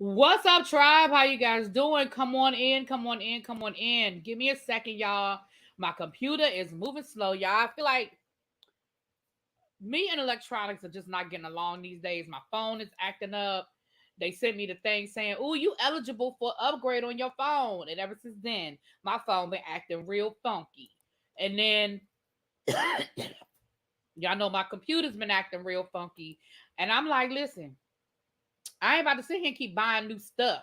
What's up, tribe? How you guys doing? Come on in, come on in, come on in. Give me a second, y'all. My computer is moving slow, y'all. I feel like me and electronics are just not getting along these days. My phone is acting up. They sent me the thing saying, "Ooh, you eligible for upgrade on your phone." And ever since then, my phone been acting real funky. And then y'all know my computer's been acting real funky. And I'm like, listen, I ain't about to sit here and keep buying new stuff.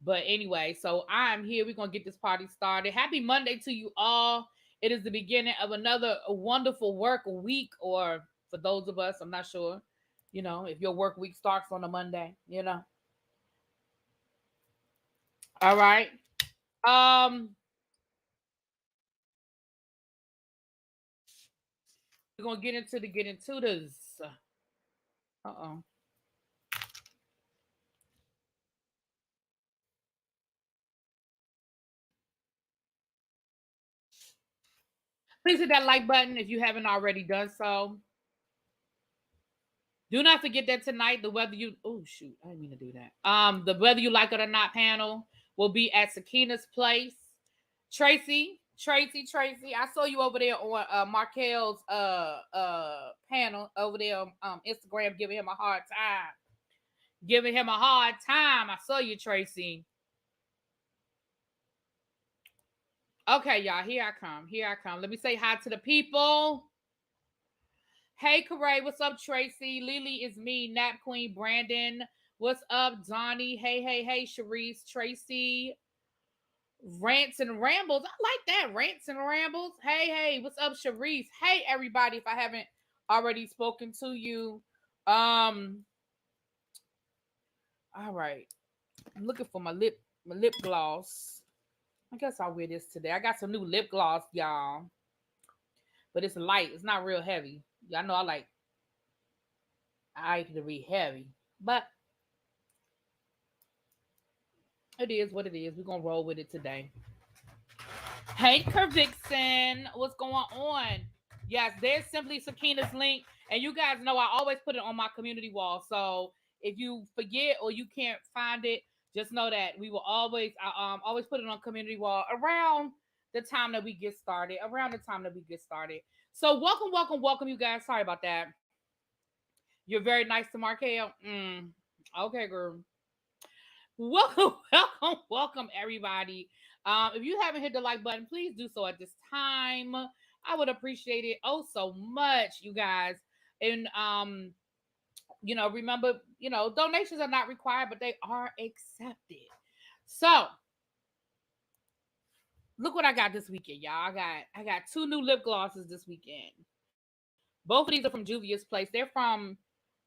But anyway, so I'm here. We're going to get this party started. Happy Monday to you all. It is the beginning of another wonderful work week, or for those of us, I'm not sure, if your work week starts on a Monday. All right. Um, we're going to get into this. Uh-oh. Please hit that like button if you haven't already done so. Do not forget that tonight the whether you I didn't mean to do that. The whether you like it or not panel will be at Sakina's place. Tracy, I saw you over there on Markel's panel over there on Instagram giving him a hard time. I saw you, Tracy. Okay, y'all, here I come. Let me say hi to the people. Hey, Corey, what's up, Tracy? Lily is me, Nap Queen Brandon. What's up, Donnie? Hey, Sharice, Tracy. Rants and rambles. I like that. Rants and rambles. Hey, what's up, Sharice? Hey, everybody. If I haven't already spoken to you. All right. I'm looking for my lip gloss. I guess I'll wear this today. I got some new lip gloss, y'all. But it's light. It's not real heavy. Y'all know I like to be heavy. But it is what it is. We're gonna roll with it today. Hey, Kervixen, what's going on? Yes, there's simply Sakina's link, and you guys know I always put it on my community wall. So if you forget or you can't find it, just know that we will always put it on community wall around the time that we get started. So welcome, you guys. Sorry about that. You're very nice to Markel. Okay, girl. Welcome, everybody. If you haven't hit the like button, please do so at this time. I would appreciate it so much, you guys. And remember, donations are not required, but they are accepted. So look what I got this weekend, y'all. I got 2 new lip glosses this weekend. Both of these are from Juvia's Place. They're from,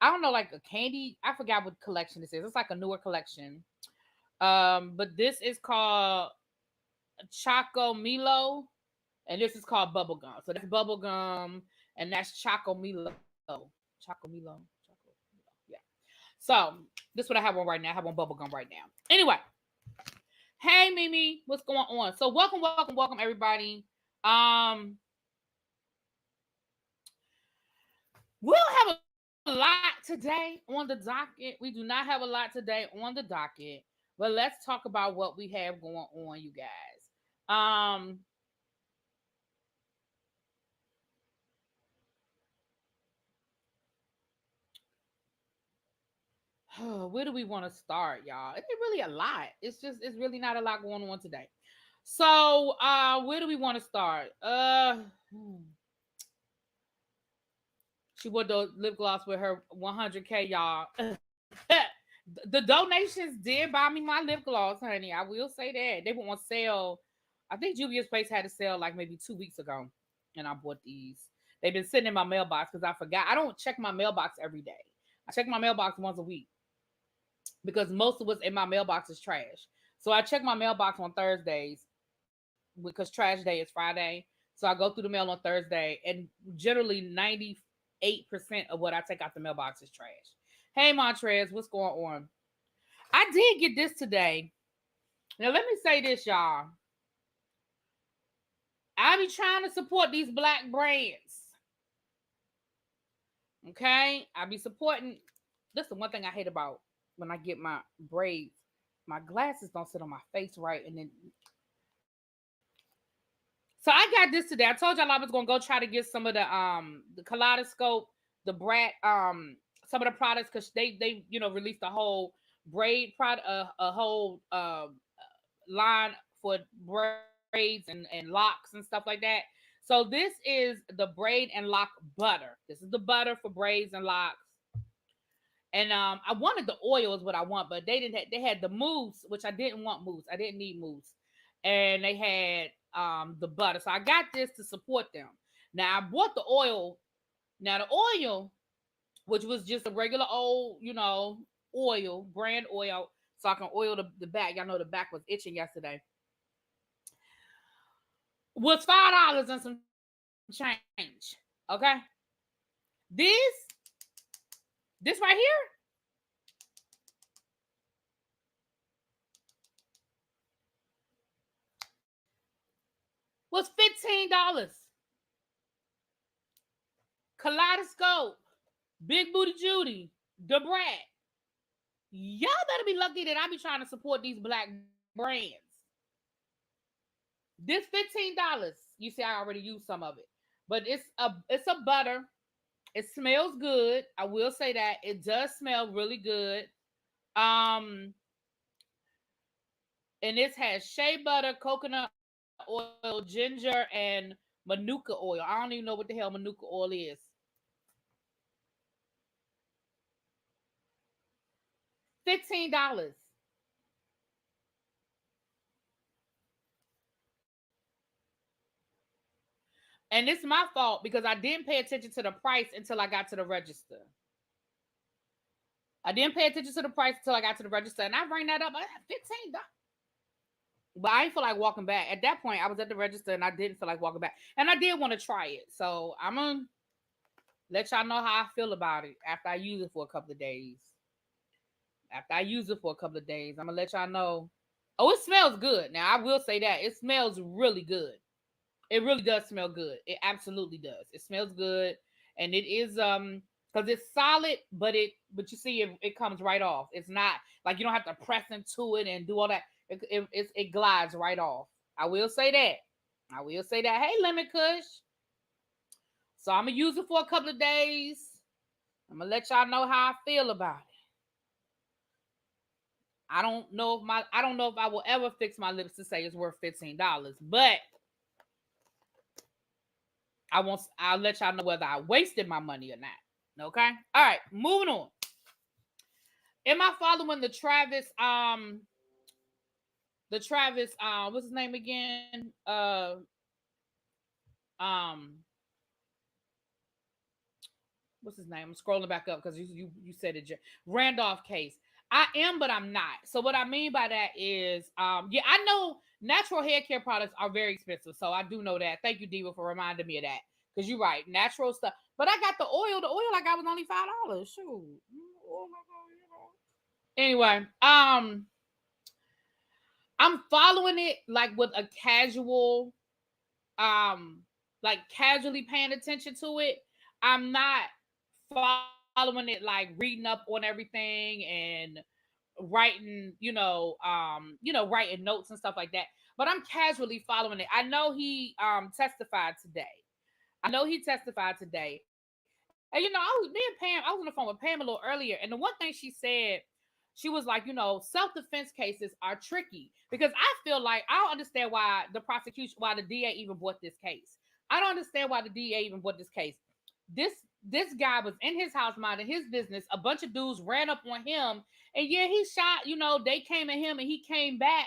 I don't know, like a candy. I forgot what collection this is. It's like a newer collection. But this is called Choco Milo, and this is called Bubblegum. So that's Bubblegum, and that's Choco Milo. Yeah. So this is what I have on right now. I have on Bubblegum right now. Anyway, hey Mimi, what's going on? So welcome, everybody. We'll have a lot today on the docket. We do not have a lot today on the docket, but let's talk about what we have going on, you guys. Where do we want to start, y'all? It's really a lot. It's really not a lot going on today. So, where do we want to start? She wore the lip gloss with her 100K, y'all. The donations did buy me my lip gloss, honey. I will say that. They were on sale. I think Juvia's Place had a sale like maybe 2 weeks ago. And I bought these. They've been sitting in my mailbox because I forgot. I don't check my mailbox every day. I check my mailbox once a week because most of what's in my mailbox is trash. So I check my mailbox on Thursdays because trash day is Friday. So I go through the mail on Thursday, and generally 98% of what I take out the mailbox is trash. Hey, Montrez, what's going on? I did get this today. Now, let me say this, y'all. I be trying to support these black brands. Okay? I be supporting. That's the one thing I hate about when I get my braids My glasses don't sit on my face right, and then so I got this today. I told y'all I was gonna go try to get some of the kaleidoscope, the brat, some of the products because they released a whole braid product, a whole line for braids and locks and stuff like that. So this is the braid and lock butter. This is the butter for braids and locks. And I wanted the oil is what I want, but they didn't. They had the mousse, which I didn't want mousse. I didn't need mousse, and they had the butter. So I got this to support them. Now I bought the oil. Now the oil, which was just a regular old, oil, brand oil, so I can oil the back. Y'all know the back was itching yesterday. Was $5 and some change. Okay, this this right here was $15. Kaleidoscope, Big Booty Judy, the Brat. Y'all better be lucky that I be trying to support these black brands. This $15. You see, I already used some of it, but it's a butter. It smells good. I will say that it does smell really good. Um, and this has shea butter, coconut oil, ginger, and manuka oil. I don't even know what the hell manuka oil is. $15. And it's my fault because I didn't pay attention to the price until I got to the register. I didn't pay attention to the price until I got to the register, and I rang that up. I had $15. But I didn't feel like walking back. At that point, I was at the register and I didn't feel like walking back. And I did want to try it. So I'm going to let y'all know how I feel about it after I use it for a couple of days. I'm going to let y'all know. Oh, it smells good. Now, I will say that. It smells really good. It really does smell good. It absolutely does. It smells good. And it is because it's solid, but you see it comes right off. It's not like you don't have to press into it and do all that. It glides right off. I will say that. Hey, Lemon Kush. So I'm gonna use it for a couple of days. I'm gonna let y'all know how I feel about it. I don't know if I will ever fix my lips to say it's worth $15, but I'll let y'all know whether I wasted my money or not. Okay? All right, moving on. Am I following what's his name again? Um what's his name? I'm scrolling back up because you said it. Randolph case. I am, but I'm not. So what I mean by that is, yeah, I know natural hair care products are very expensive. So I do know that. Thank you, Diva, for reminding me of that. Because you're right, natural stuff. But I got the oil. The oil I got was only $5. Shoot. Oh my God, Anyway, I'm following it like with a casual, like casually paying attention to it. I'm not following it like reading up on everything and writing, writing notes and stuff like that. But I'm casually following it. I know he testified today. And I was on the phone with Pam a little earlier, and the one thing she said, she was like, self-defense cases are tricky because I feel like I don't understand why the DA even brought this case. I don't understand why the DA even brought this case. This this guy was in his house minding his business. A bunch of dudes ran up on him, and yeah, he shot. They came at him, and he came back.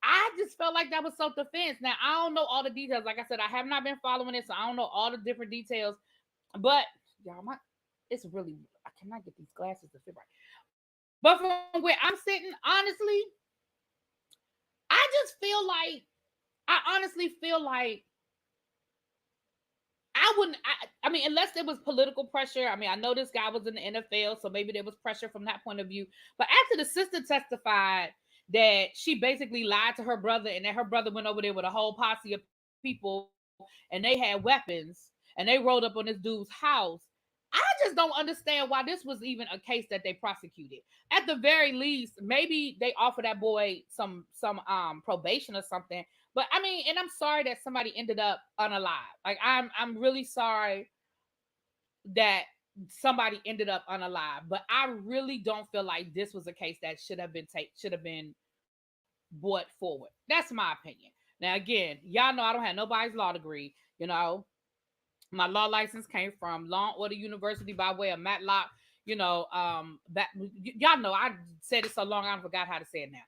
I just felt like that was self-defense. Now I don't know all the details. Like I said, I have not been following it, so I don't know all the different details. But y'all, it's really I cannot get these glasses to fit right. But from where I'm sitting, honestly, I honestly feel like I wouldn't. I mean, unless there was political pressure. I mean, I know this guy was in the NFL, so maybe there was pressure from that point of view. But after the sister testified that she basically lied to her brother, and that her brother went over there with a whole posse of people, and they had weapons, and they rolled up on this dude's house. I just don't understand why this was even a case that they prosecuted. At the very least, maybe they offer that boy some probation or something. But I mean, and I'm sorry that somebody ended up unalive. Like I'm really sorry that somebody ended up unalive. But I really don't feel like this was a case that should have been brought forward. That's my opinion. Now again, y'all know I don't have nobody's law degree. You know, my law license came from Law and Order University by way of Matlock. That y'all know I said it so long I forgot how to say it now.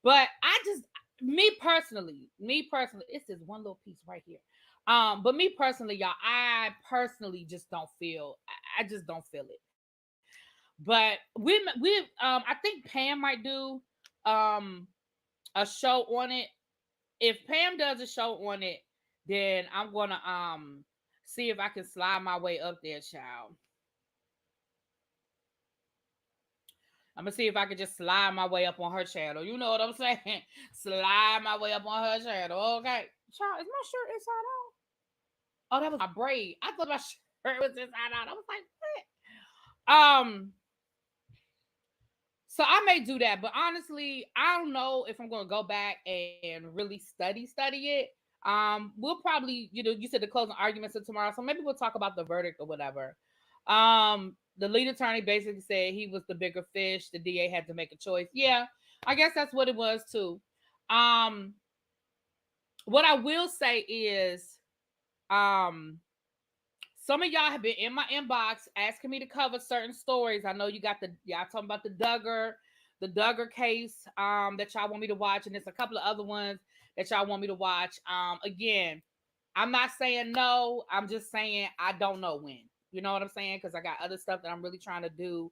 But I just, me personally, it's this one little piece right here. But me personally, y'all, I personally just don't feel. I just don't feel it. But I think Pam might do um a show on it. If Pam does a show on it, then I'm gonna see if I can slide my way up there, child. I'm gonna see if I can just slide my way up on her channel. You know what I'm saying? Slide my way up on her channel. Okay. Child, is my shirt inside out? Oh, that was my braid. I thought my shirt was inside out. I was like, what? So I may do that, but honestly, I don't know if I'm gonna go back and really study it. We'll probably, you said the closing arguments are tomorrow, so maybe we'll talk about the verdict or whatever. The lead attorney basically said he was the bigger fish. The DA had to make a choice. Yeah, I guess that's what it was too. Um, what I will say is, um, some of y'all have been in my inbox asking me to cover certain stories. I know y'all talking about the Duggar case that y'all want me to watch, and there's a couple of other ones that y'all want me to watch. Again, I'm not saying no. I'm just saying I don't know when. You know what I'm saying? Because I got other stuff that I'm really trying to do.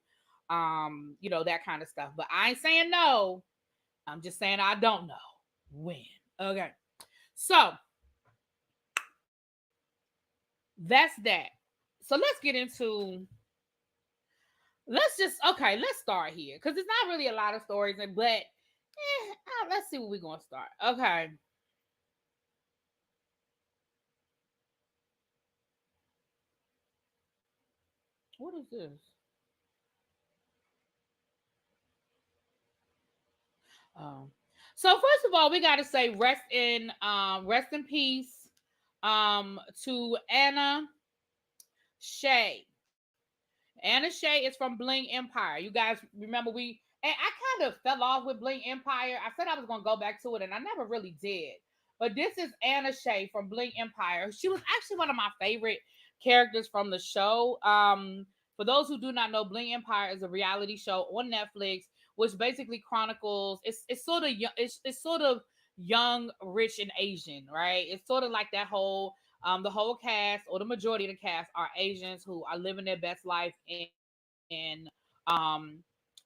That kind of stuff. But I ain't saying no. I'm just saying I don't know when. Okay. So that's that. So let's get into let's start here because it's not really a lot of stories, but let's see what we're gonna start. Okay. What is this? Um, so first of all, we gotta say rest in peace to Shay. Anna Shay is from Bling Empire. You guys remember and I kind of fell off with Bling Empire. I said I was gonna go back to it and I never really did. But this is Anna Shay from Bling Empire. She was actually one of my favorite characters from the show. For those who do not know, Bling Empire is a reality show on Netflix, which basically chronicles. It's sort of it's sort of young, rich, and Asian, right? It's sort of like that whole the whole cast or the majority of the cast are Asians who are living their best life in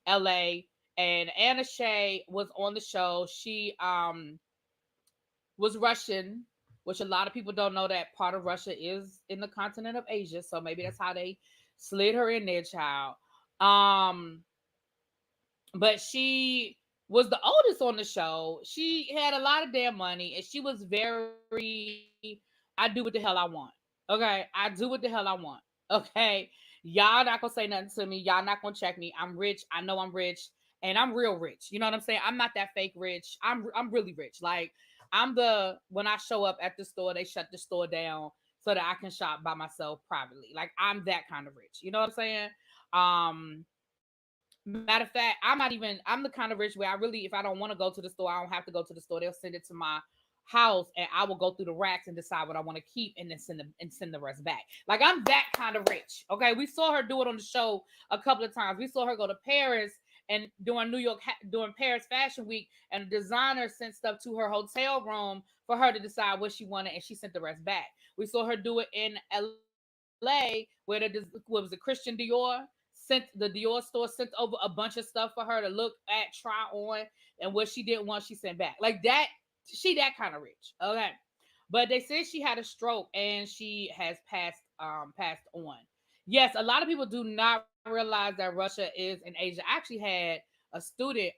LA. And Anna Shay was on the show. She was Russian, which a lot of people don't know that part of Russia is in the continent of Asia. So maybe that's how they slid her in there, child. Um, but she was the oldest on the show. She had a lot of damn money, and she was very, I do what the hell I want. Okay, I do what the hell I want. Okay, y'all not gonna say nothing to me. Y'all not gonna check me. I'm rich. I know I'm rich, and I'm real rich. You know what I'm saying? I'm not that fake rich. I'm really rich. Like I'm the when I show up at the store, they shut the store down so that I can shop by myself privately. Like I'm that kind of rich. You know what I'm saying? Matter of fact, I'm the kind of rich where I really, if I don't want to go to the store, I don't have to go to the store. They'll send it to my house and I will go through the racks and decide what I want to keep and then send the rest back. Like I'm that kind of rich. Okay. We saw her do it on the show a couple of times. We saw her go to Paris and during Paris Fashion Week, and the designer sent stuff to her hotel room for her to decide what she wanted and she sent the rest back. We saw her do it in LA where what was it, Christian Dior sent the Dior store sent over a bunch of stuff for her to look at, try on, and what she didn't want, she sent back. Like that, she that kind of rich. Okay. But they said she had a stroke and she has passed on. Yes, a lot of people do not realize that Russia is in Asia. I actually had a student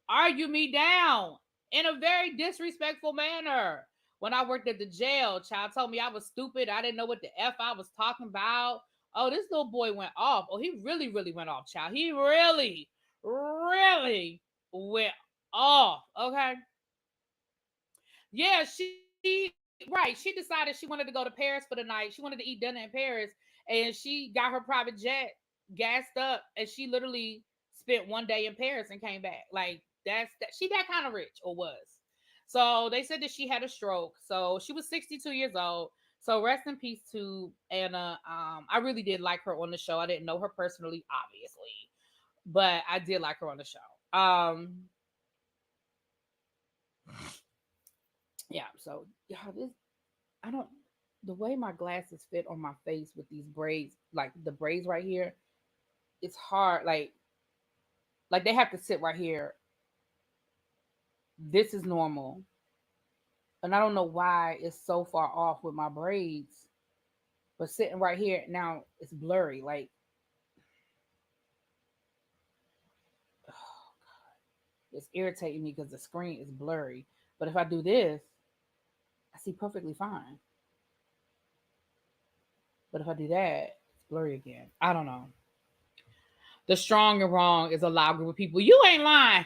argue me down in a very disrespectful manner. When I worked at the jail, child told me I was stupid. I didn't know what the F I was talking about. Oh, this little boy went off. Oh, he really, really went off, child. He really, really went off. Okay. Yeah, she decided she wanted to go to Paris for the night. She wanted to eat dinner in Paris, and she got her private jet gassed up, and she literally spent one day in Paris and came back. Like that's that. She that kind of rich or was. So they said that she had a stroke. So she was 62 years old. So rest in peace to Anna. I really did like her on the show. I didn't know her personally, obviously, but I did like her on the show. Yeah. So yeah, this I don't the way my glasses fit on my face with these braids, like the braids right here, it's hard. Like they have to sit right here. This is normal, and I don't know why it's so far off with my braids. But sitting right here now, it's blurry. Like it's irritating me because the screen is blurry. But if I do this, I see perfectly fine. But if I do that, it's blurry again. I don't know. The strong and wrong is a loud group of people. You ain't lying.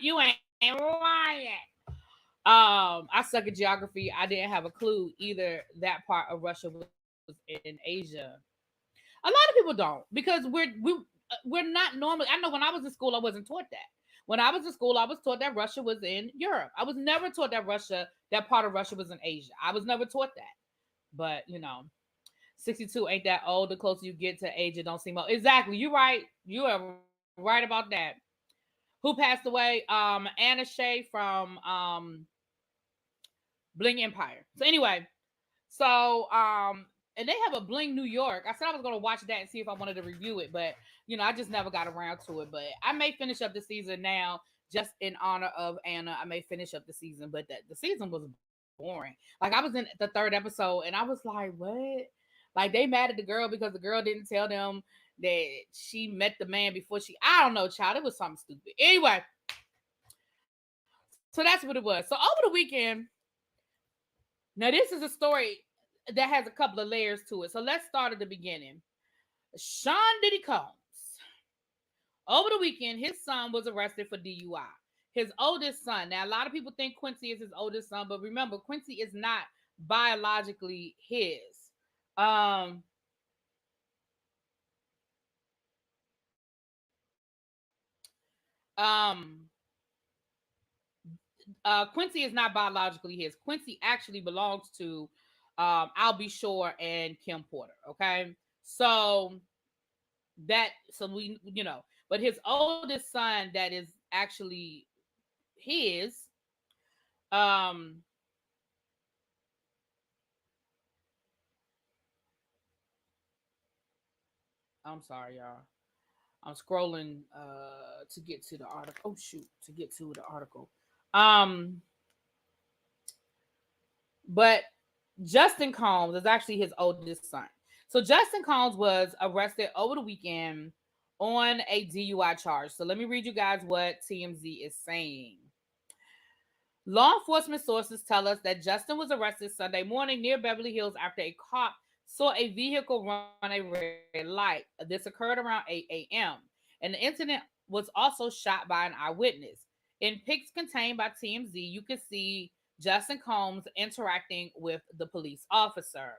You ain't lying. I suck at geography. I didn't have a clue either. That part of Russia was in Asia. A lot of people don't because we're not normally. I know when I was in school, I wasn't taught that. When I was in school, I was taught that Russia was in Europe. I was never taught that part of Russia was in Asia. I was never taught that. But 62 ain't that old. The closer you get to age, it don't seem old. Exactly. You're right. You are right about that. Who passed away? Anna Shay from Bling Empire. So anyway, and they have a Bling New York. I said I was gonna watch that and see if I wanted to review it, but I just never got around to it. But I may finish up the season now, just in honor of Anna. I may finish up the season, but the season was boring. Like I was in the third episode, and I was like, what? Like they mad at the girl because the girl didn't tell them that she met the man before she. I don't know, child. It was something stupid. Anyway, so that's what it was. So over the weekend, now this is a story that has a couple of layers to it. So let's start at the beginning. Sean Diddy Combs. Over the weekend, his son was arrested for DUI. His oldest son. Now, a lot of people think Quincy is his oldest son, but remember, Quincy is not biologically his. Um, um, Quincy is not biologically his. Quincy actually belongs to I'll Be Sure and Kim Porter. Okay, so but his oldest son that is actually his. Um, I'm sorry, y'all. I'm scrolling to get to the article. Oh shoot, to get to the article. Um, but Justin Combs is actually his oldest son. So Justin Combs was arrested over the weekend on a DUI charge. So let me read you guys what TMZ is saying. Law enforcement sources tell us that Justin was arrested Sunday morning near Beverly Hills after a cop saw a vehicle run a red light. This occurred around 8 a.m. And the incident was also shot by an eyewitness. In pics contained by TMZ, you can see Justin Combs interacting with the police officer.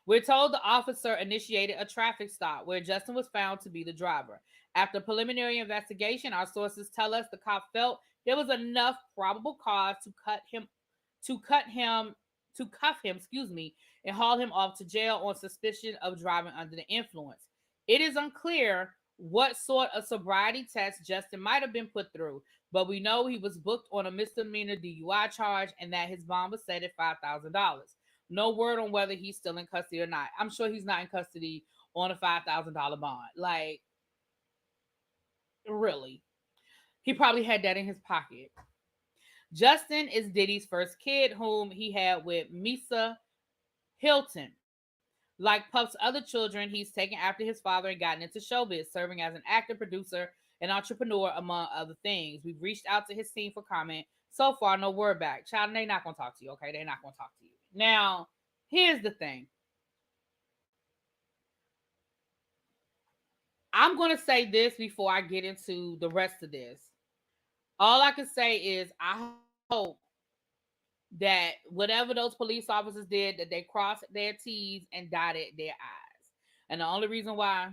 We're told the officer initiated a traffic stop where Justin was found to be the driver. After preliminary investigation, our sources tell us the cop felt there was enough probable cause to cut him, to cuff him, and haul him off to jail on suspicion of driving under the influence. It is unclear what sort of sobriety test Justin might have been put through, but we know he was booked on a misdemeanor DUI charge and that his bond was set at $5,000. No word on whether he's still in custody or not. I'm sure he's not in custody on a $5,000 bond. Like, really. He probably had that in his pocket. Justin is Diddy's first kid, whom he had with Misa Hilton. Like Puff's other children, he's taken after his father and gotten into showbiz, serving as an actor, producer, and entrepreneur, among other things. We've reached out to his team for comment. So far, no word back. Child, they're not going to talk to you, okay? They're not going to talk to you. Now, Here's the thing. I'm going to say this before I get into the rest of this. All I can say is I hope that whatever those police officers did, that they crossed their T's and dotted their I's. And the only reason why,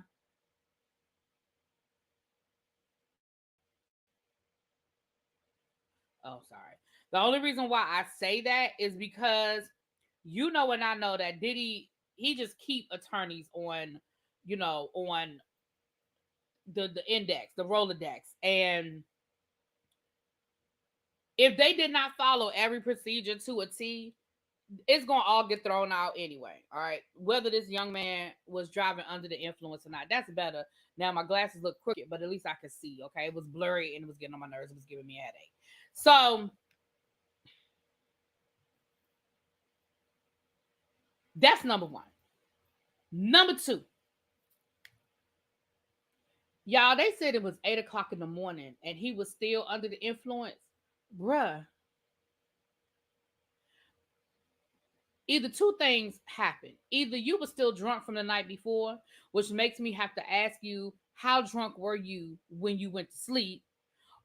oh, sorry. The only reason why I say that is because you know and I know that Diddy, he just keep attorneys on, on the index, the Rolodex. And if they did not follow every procedure to a T, it's gonna all get thrown out anyway. All right. Whether this young man was driving under the influence or not, that's better. Now my glasses look crooked, but at least I could see. Okay. It was blurry and it was getting on my nerves. It was giving me a headache. So that's number one. Number two, y'all, they said it was 8 o'clock in the morning and he was still under the influence. Bruh, either two things happened. Either you were still drunk from the night before, which makes me have to ask you, how drunk were you when you went to sleep?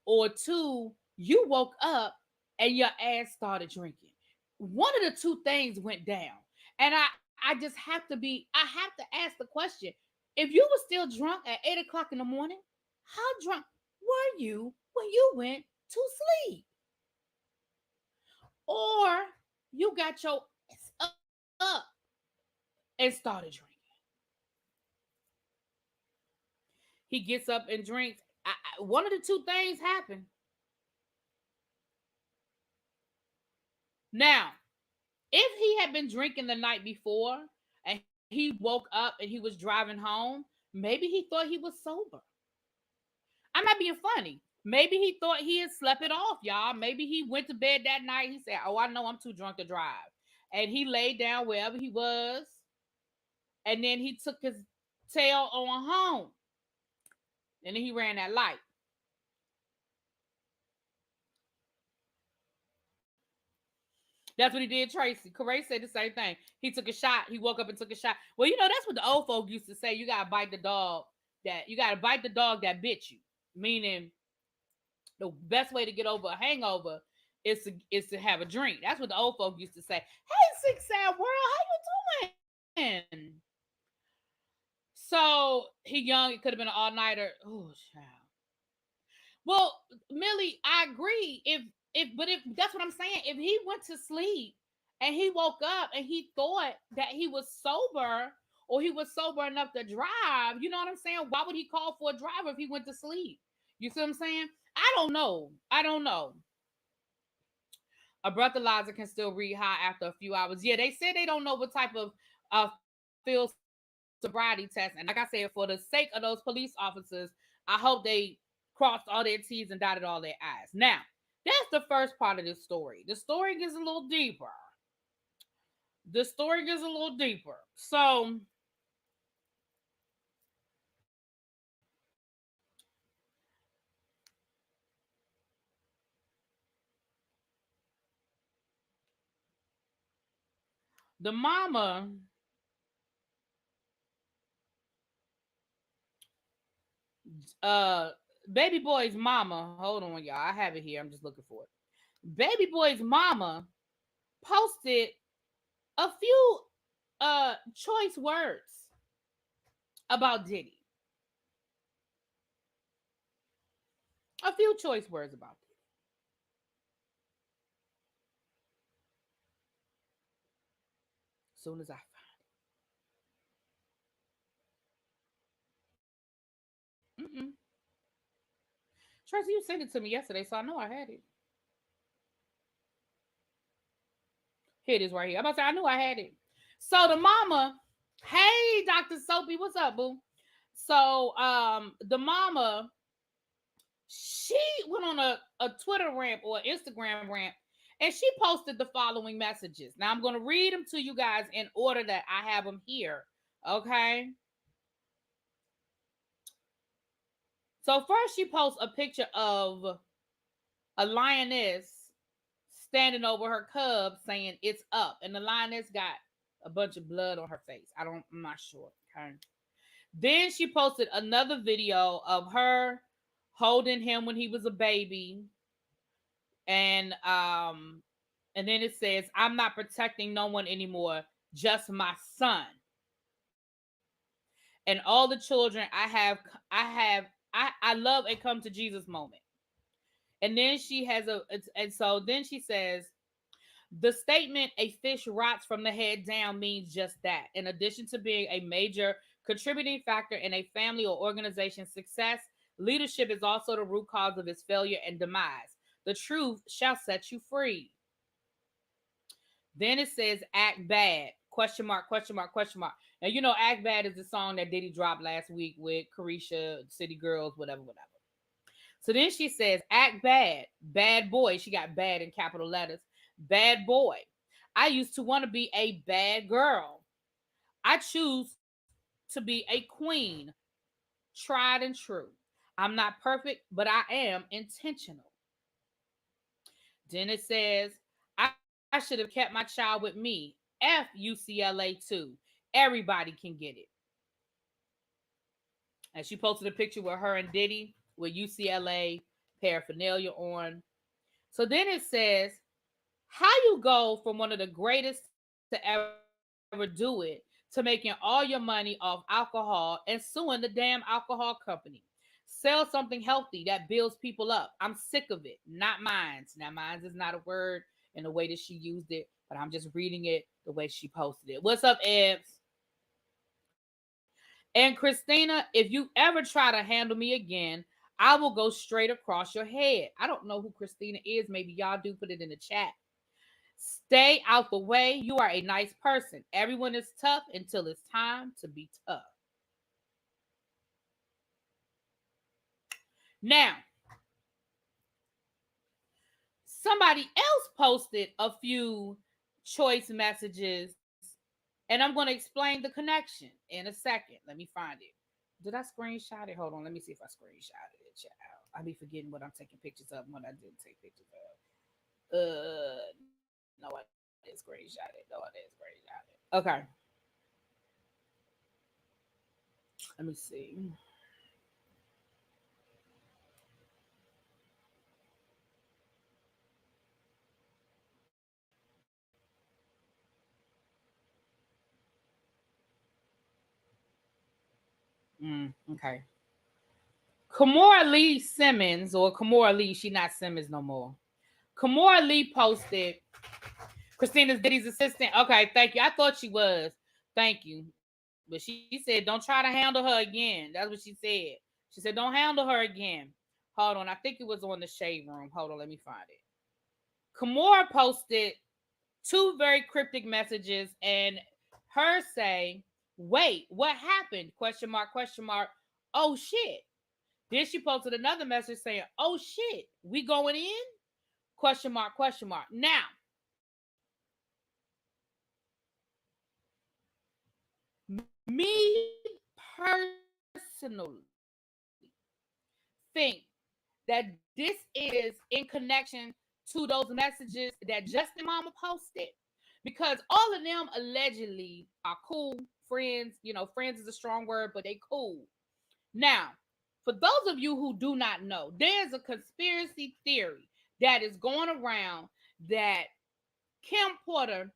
Or two, you woke up and your ass started drinking. One of the two things went down. And I just have to I have to ask the question. If you were still drunk at 8 o'clock in the morning, how drunk were you when you went to sleep? Or you got your ass up and started drinking. He gets up and drinks. One of the two things happened. Now, if he had been drinking the night before and he woke up and he was driving home, maybe he thought he was sober. I'm not being funny. Maybe he thought he had slept it off, y'all. Maybe he went to bed that night. He said, "Oh, I know I'm too drunk to drive." And he laid down wherever he was. And then he took his tail on home. And then he ran that light. That's what he did, Tracy. Corey said the same thing. He took a shot. He woke up and took a shot. Well, that's what the old folk used to say. You gotta bite the dog that bit you. Meaning the best way to get over a hangover is to have a drink. That's what the old folk used to say. Hey, Six Sad World, how you doing? So he young. It could have been an all nighter. Oh, child. Well, Millie, I agree. If that's what I'm saying, if he went to sleep and he woke up and he thought that he was sober or he was sober enough to drive, you know what I'm saying? Why would he call for a driver if he went to sleep? You see what I'm saying? I don't know. I don't know. A breathalyzer can still read high after a few hours. Yeah, they said they don't know what type of field sobriety test. And like I said, for the sake of those police officers, I hope they crossed all their T's and dotted all their I's. Now, that's the first part of this story. The story gets a little deeper. So, the mama, uh, baby boy's mama, hold on, y'all. I have it here. I'm just looking for it. Baby boy's mama posted a few choice words about Diddy. A few choice words about Diddy. As soon as I find it. Tracy, you sent it to me yesterday, so I know I had it. Here it is right here. I'm about to say I knew I had it. So the mama, hey, Dr. Soapy, what's up, boo? So the mama, she went on a Twitter rant or Instagram rant, and she posted the following messages. Now I'm gonna read them to you guys in order that I have them here. Okay. So first she posts a picture of a lioness standing over her cub saying it's up. And the lioness got a bunch of blood on her face. I'm not sure. Okay. Then she posted another video of her holding him when he was a baby. And then it says, I'm not protecting no one anymore, just my son. And all the children I love a come to Jesus moment. And then she has and so then she says, the statement, a fish rots from the head down, means just that. In addition to being a major contributing factor in a family or organization's success, leadership is also the root cause of its failure and demise. The truth shall set you free. Then it says, act bad, question mark, question mark, question mark. Now, you know, act bad is the song that Diddy dropped last week with Carisha, City Girls, whatever. So then she says, act bad, bad boy. She got bad in capital letters. Bad boy. I used to want to be a bad girl. I choose to be a queen, tried and true. I'm not perfect, but I am intentional. Then it says, I should have kept my child with me. F UCLA too. Everybody can get it. And she posted a picture with her and Diddy with UCLA paraphernalia on. So then it says, how you go from one of the greatest to ever do it to making all your money off alcohol and suing the damn alcohol company. Sell something healthy that builds people up. I'm sick of it. Not mines. Now, mines is not a word in the way that she used it, but I'm just reading it the way she posted it. What's up, Ebs? And Christina, if you ever try to handle me again, I will go straight across your head. I don't know who Christina is. Maybe y'all do, put it in the chat. Stay out the way. You are a nice person. Everyone is tough until it's time to be tough. Now, somebody else posted a few choice messages, and I'm going to explain the connection in a second. Let me find it. Did I screenshot it? Hold on. Let me see if I screenshotted it. Child. I be forgetting what I'm taking pictures of and what I didn't take pictures of. No, I didn't screenshot it. No, I didn't screenshot it. Okay. Let me see. Okay. Kamora Lee Simmons, or Kamora Lee, she not Simmons no more. Kamora Lee posted, Christina's Diddy's assistant. Okay, thank you. I thought she was. Thank you. But she said, don't try to handle her again. That's what she said. She said, don't handle her again. Hold on. I think it was on the Shade Room. Hold on. Let me find it. Kamora posted two very cryptic messages, and her say, wait, what happened? Question mark, question mark. Oh, shit. Then she posted another message saying, oh, shit, we going in? Question mark, question mark. Now, me personally think that this is in connection to those messages that Justin Mama posted, because all of them allegedly are cool friends. You know, friends is a strong word, but they cool. Now, for those of you who do not know, there's a conspiracy theory that is going around that Kim Porter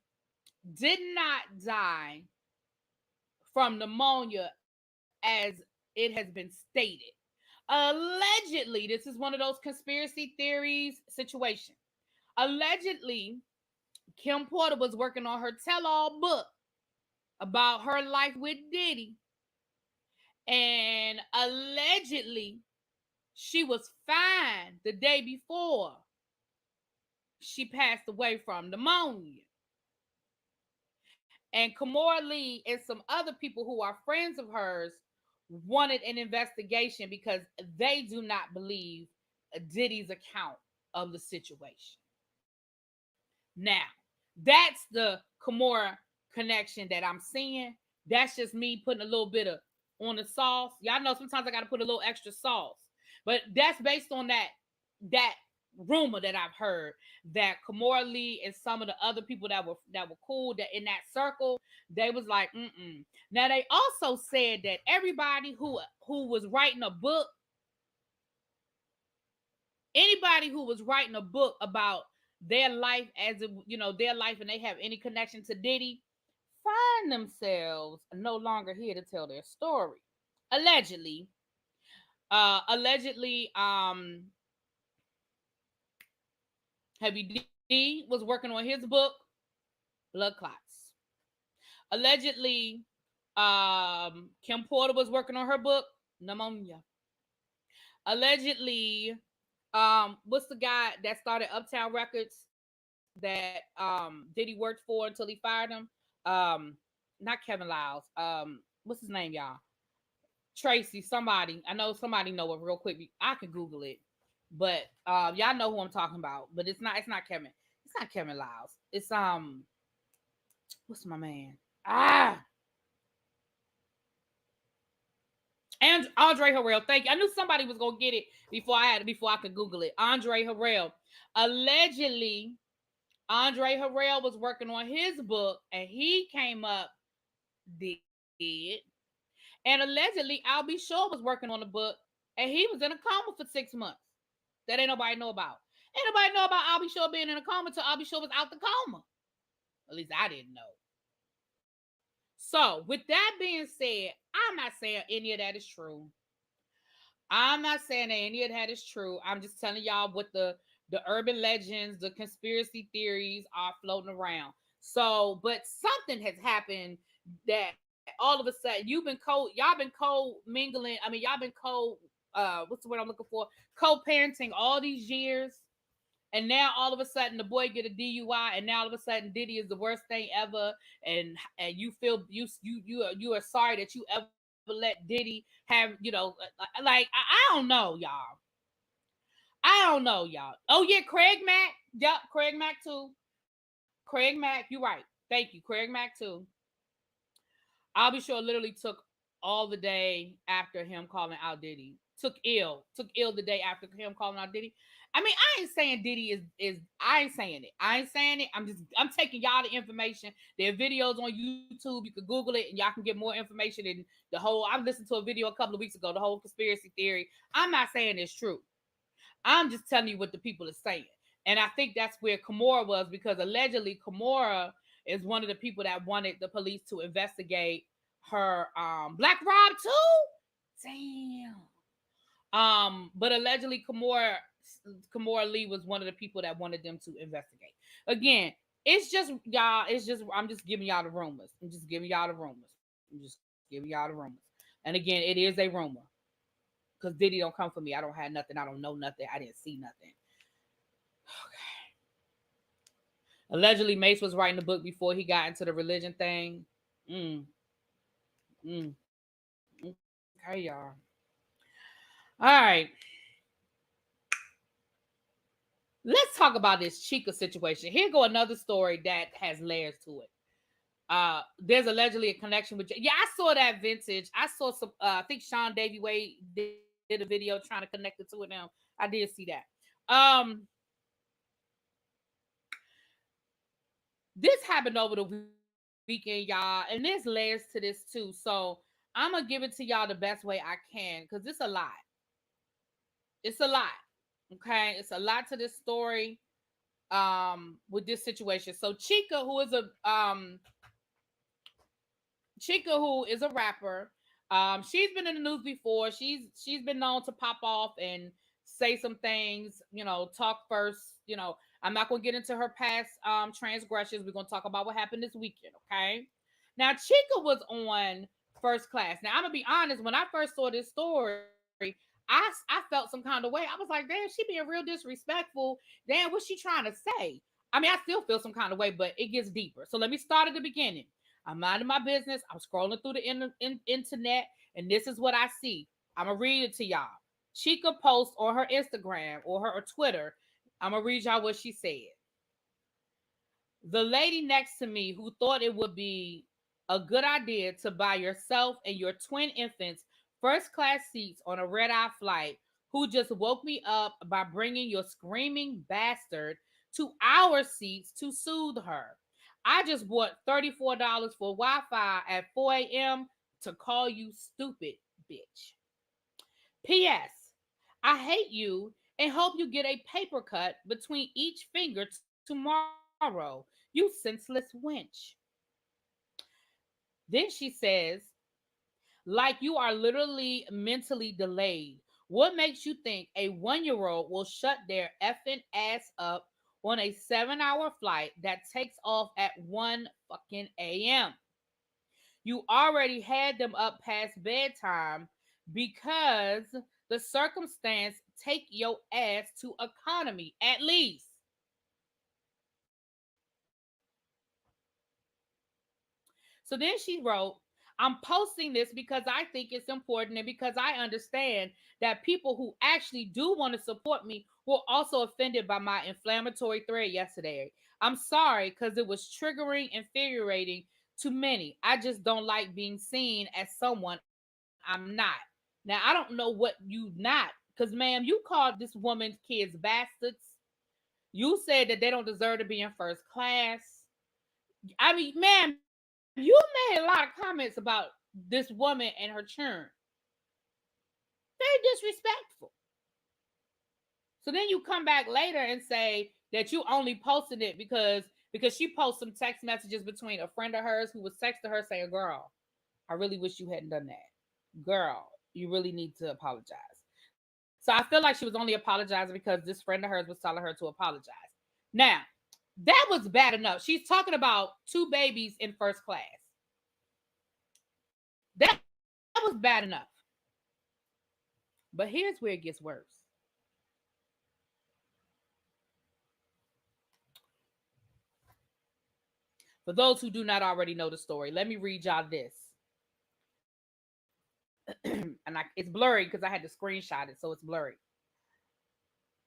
did not die from pneumonia as it has been stated. Allegedly, this is one of those conspiracy theories situations. Allegedly, Kim Porter was working on her tell-all book about her life with Diddy, and allegedly she was fine the day before she passed away from pneumonia. And Kamora Lee and some other people who are friends of hers wanted an investigation because they do not believe Diddy's account of the situation. Now, that's the Kamora connection that I'm seeing. That's just me putting a little bit of on the sauce. Y'all know sometimes I got to put a little extra sauce, but that's based on that rumor that I've heard that Kimora Lee and some of the other people that were cool that in that circle, they was like, mm-mm. Now they also said that everybody who was writing a book, anybody who was writing a book about their life as a, their life, and they have any connection to Diddy, find themselves no longer here to tell their story. Allegedly, Heavy D was working on his book, Blood Clots. Allegedly, Kim Porter was working on her book, Pneumonia. Allegedly, what's the guy that started Uptown Records that Diddy worked for until he fired him? Not Kevin Lyles. What's his name, y'all? Tracy, somebody. I know somebody know it real quick. I can Google it. But y'all know who I'm talking about. But it's not Kevin. It's not Kevin Lyles. It's what's my man? And Andre Harrell. Thank you. I knew somebody was gonna get it before I could Google it. Andre Harrell. Allegedly, Andre Harrell was working on his book and he came up dead. And allegedly, Albie Shaw was working on the book and he was in a coma for 6 months. That ain't nobody know about. Ain't nobody know about Albie Shaw being in a coma until Albie Shaw was out the coma. At least I didn't know. So, with that being said, I'm not saying any of that is true. I'm not saying that any of that is true. I'm just telling y'all what the urban legends, the conspiracy theories are floating around. So, but something has happened that all of a sudden y'all been co-mingling. I mean, y'all been what's the word I'm looking for? Co-parenting all these years. And now all of a sudden the boy get a DUI, and now all of a sudden Diddy is the worst thing ever, and you feel you are sorry that you ever let Diddy have, like I don't know, y'all. I don't know, y'all. Oh yeah, Craig Mack. Yep, Craig Mack too. Craig Mack, you right. Thank you, Craig Mack too. I'll be sure literally took all the day after him calling out Diddy. Took ill the day after him calling out Diddy. I mean, I ain't saying Diddy is I ain't saying it. I'm taking y'all the information. There are videos on YouTube. You can Google it and y'all can get more information. And I listened to a video a couple of weeks ago, the whole conspiracy theory. I'm not saying it's true. I'm just telling you what the people are saying. And I think that's where Kimora was, because allegedly Kimora is one of the people that wanted the police to investigate her Black Rob too. Damn. But allegedly Kimora Lee was one of the people that wanted them to investigate. Again, it's just y'all, I'm just giving y'all the rumors. And again, it is a rumor. Because Diddy don't come for me. I don't have nothing. I don't know nothing. I didn't see nothing. Okay. Allegedly, Mace was writing the book before he got into the religion thing. Okay, y'all. All right. Let's talk about this Chika situation. Here go another story that has layers to it. There's allegedly a connection with. Yeah, I saw that vintage. I saw some. I think Sean Davy Wade did a video trying to connect the two of them. I did see that. This happened over the weekend, y'all, and there's layers to this too. So I'm gonna give it to y'all the best way I can, because it's a lot. It's a lot. Okay, it's a lot to this story. With this situation. So Chika, who is a rapper, she's been in the news before. She's been known to pop off and say some things, talk first. I'm not gonna get into her past transgressions. We're gonna talk about what happened this weekend, okay? Now Chika was on First Class. Now I'm gonna be honest, when I first saw this story, I felt some kind of way. I was like, damn, she being real disrespectful. Damn, what's she trying to say? I mean, I still feel some kind of way, but it gets deeper. So let me start at the beginning. I'm minding my business. I'm scrolling through the internet, and this is what I see. I'm going to read it to y'all. Chika posts on her Instagram or her Twitter. I'm going to read y'all what she said. The lady next to me who thought it would be a good idea to buy yourself and your twin infants first class seats on a red-eye flight, who just woke me up by bringing your screaming bastard to our seats to soothe her. I just bought $34 for Wi-Fi at 4 a.m. to call you stupid, bitch. P.S. I hate you and hope you get a paper cut between each finger tomorrow, you senseless wench. Then she says, like you are literally mentally delayed. What makes you think a 1-year-old will shut their effing ass up on a 7-hour flight that takes off at 1 fucking a.m.? You already had them up past bedtime because the circumstance take your ass to economy at least. So then she wrote, I'm posting this because I think it's important and because I understand that people who actually do want to support me were also offended by my inflammatory thread yesterday. I'm sorry because it was triggering, infuriating to many. I just don't like being seen as someone I'm not. Now, I don't know what you not, because, ma'am, you called this woman's kids bastards. You said that they don't deserve to be in first class. I mean, ma'am, you made a lot of comments about this woman and her churn. Very disrespectful. So then you come back later and say that you only posted it because she posted some text messages between a friend of hers who was texting her saying, "Girl, I really wish you hadn't done that. Girl, you really need to apologize." So I feel like she was only apologizing because this friend of hers was telling her to apologize. Now, that was bad enough. She's talking about two babies in first class. That was bad enough. But here's where it gets worse. For those who do not already know the story, let me read y'all this. It's blurry because I had to screenshot it, so it's blurry.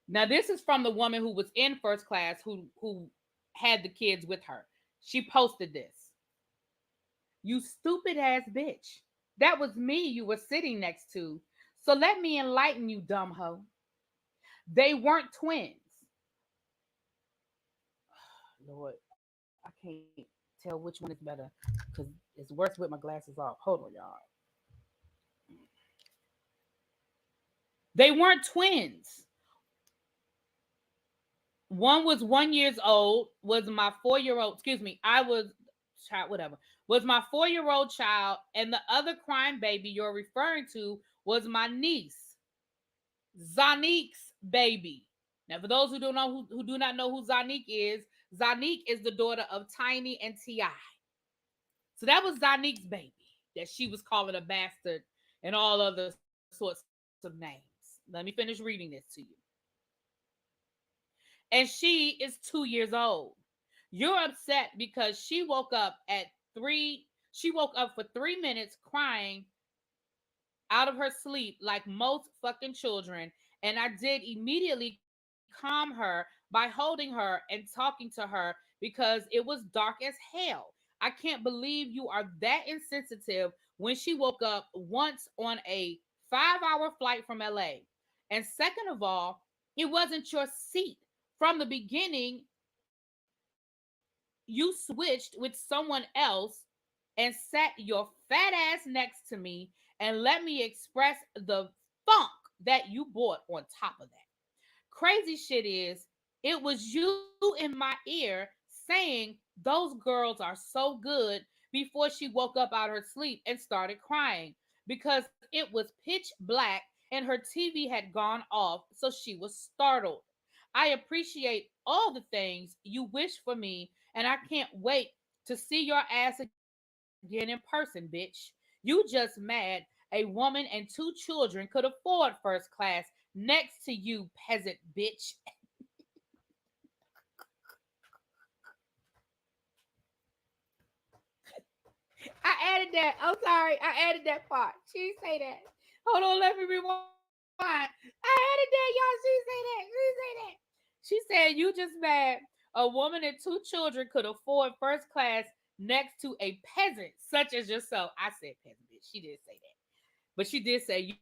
Now, this is from the woman who was in first class who had the kids with her. She posted this. You stupid ass bitch. That was me you were sitting next to. So let me enlighten you, dumb hoe. They weren't twins. Lord, I can't tell which one is better because it's worse with my glasses off. Hold on, y'all. They weren't twins. One was 1 years old, was my 4-year-old, excuse me, I was child, whatever, was my 4-year-old child, and the other crying baby you're referring to was my niece, Zanique's baby. Now, for those who don't know who do not know who Zanique is the daughter of Tiny and T.I. So that was Zanique's baby that she was calling a bastard and all other sorts of names. Let me finish reading this to you. And she is 2 years old. You're upset because she woke up for 3 minutes crying out of her sleep like most fucking children. And I did immediately calm her by holding her and talking to her because it was dark as hell. I can't believe you are that insensitive when she woke up once on a 5-hour flight from LA. And second of all, it wasn't your seat. From the beginning, you switched with someone else and sat your fat ass next to me and let me express the funk that you brought on top of that. Crazy shit is, it was you in my ear saying those girls are so good before she woke up out of her sleep and started crying because it was pitch black and her TV had gone off, so she was startled. I appreciate all the things you wish for me, and I can't wait to see your ass again in person, bitch. You just mad a woman and 2 children could afford first class next to you, peasant bitch. I added that. I'm sorry. I added that part. She say that. Hold on, let me rewind. I added that, y'all. She say that. She say that. She said you just mad a woman and 2 children could afford first class next to a peasant such as yourself. I said peasant bitch. She did say that. But she did say you just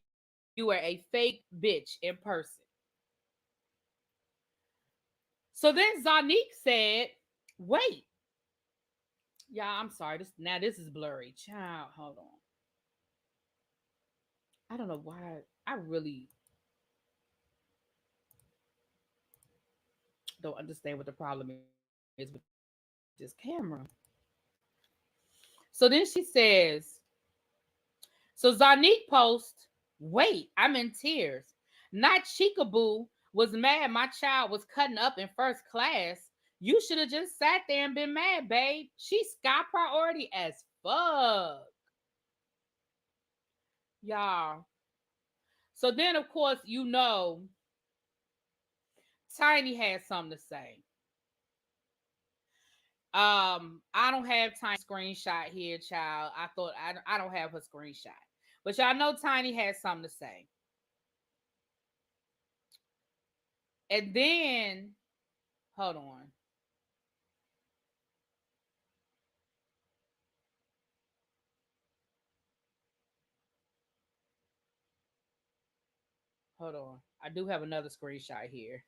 mad you were a fake bitch in person. So then Zanique said, wait. Yeah, I'm sorry. This is blurry. Child, hold on. I don't know why. I really don't understand what the problem is with this camera. So then she says, so Zanique posts, wait, I'm in tears. Not Chicaboo was mad my child was cutting up in first class. You should have just sat there and been mad, babe. She's sky priority as fuck. Y'all. So then, of course, Tiny had something to say. I don't have Tiny screenshot here, child. I don't have her screenshot. But y'all know Tiny had something to say. And then, hold on. Hold on. I do have another screenshot here.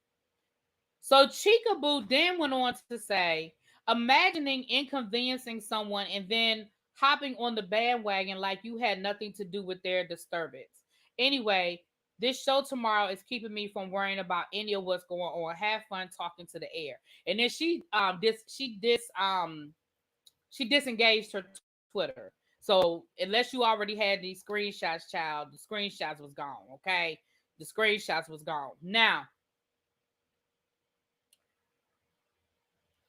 So Chicaboo then went on to say, imagining inconveniencing someone and then hopping on the bandwagon like you had nothing to do with their disturbance. Anyway, this show tomorrow is keeping me from worrying about any of what's going on. Have fun talking to the air. And then she disengaged her Twitter. So unless you already had these screenshots, child, the screenshots was gone. Okay, the screenshots was gone. Now,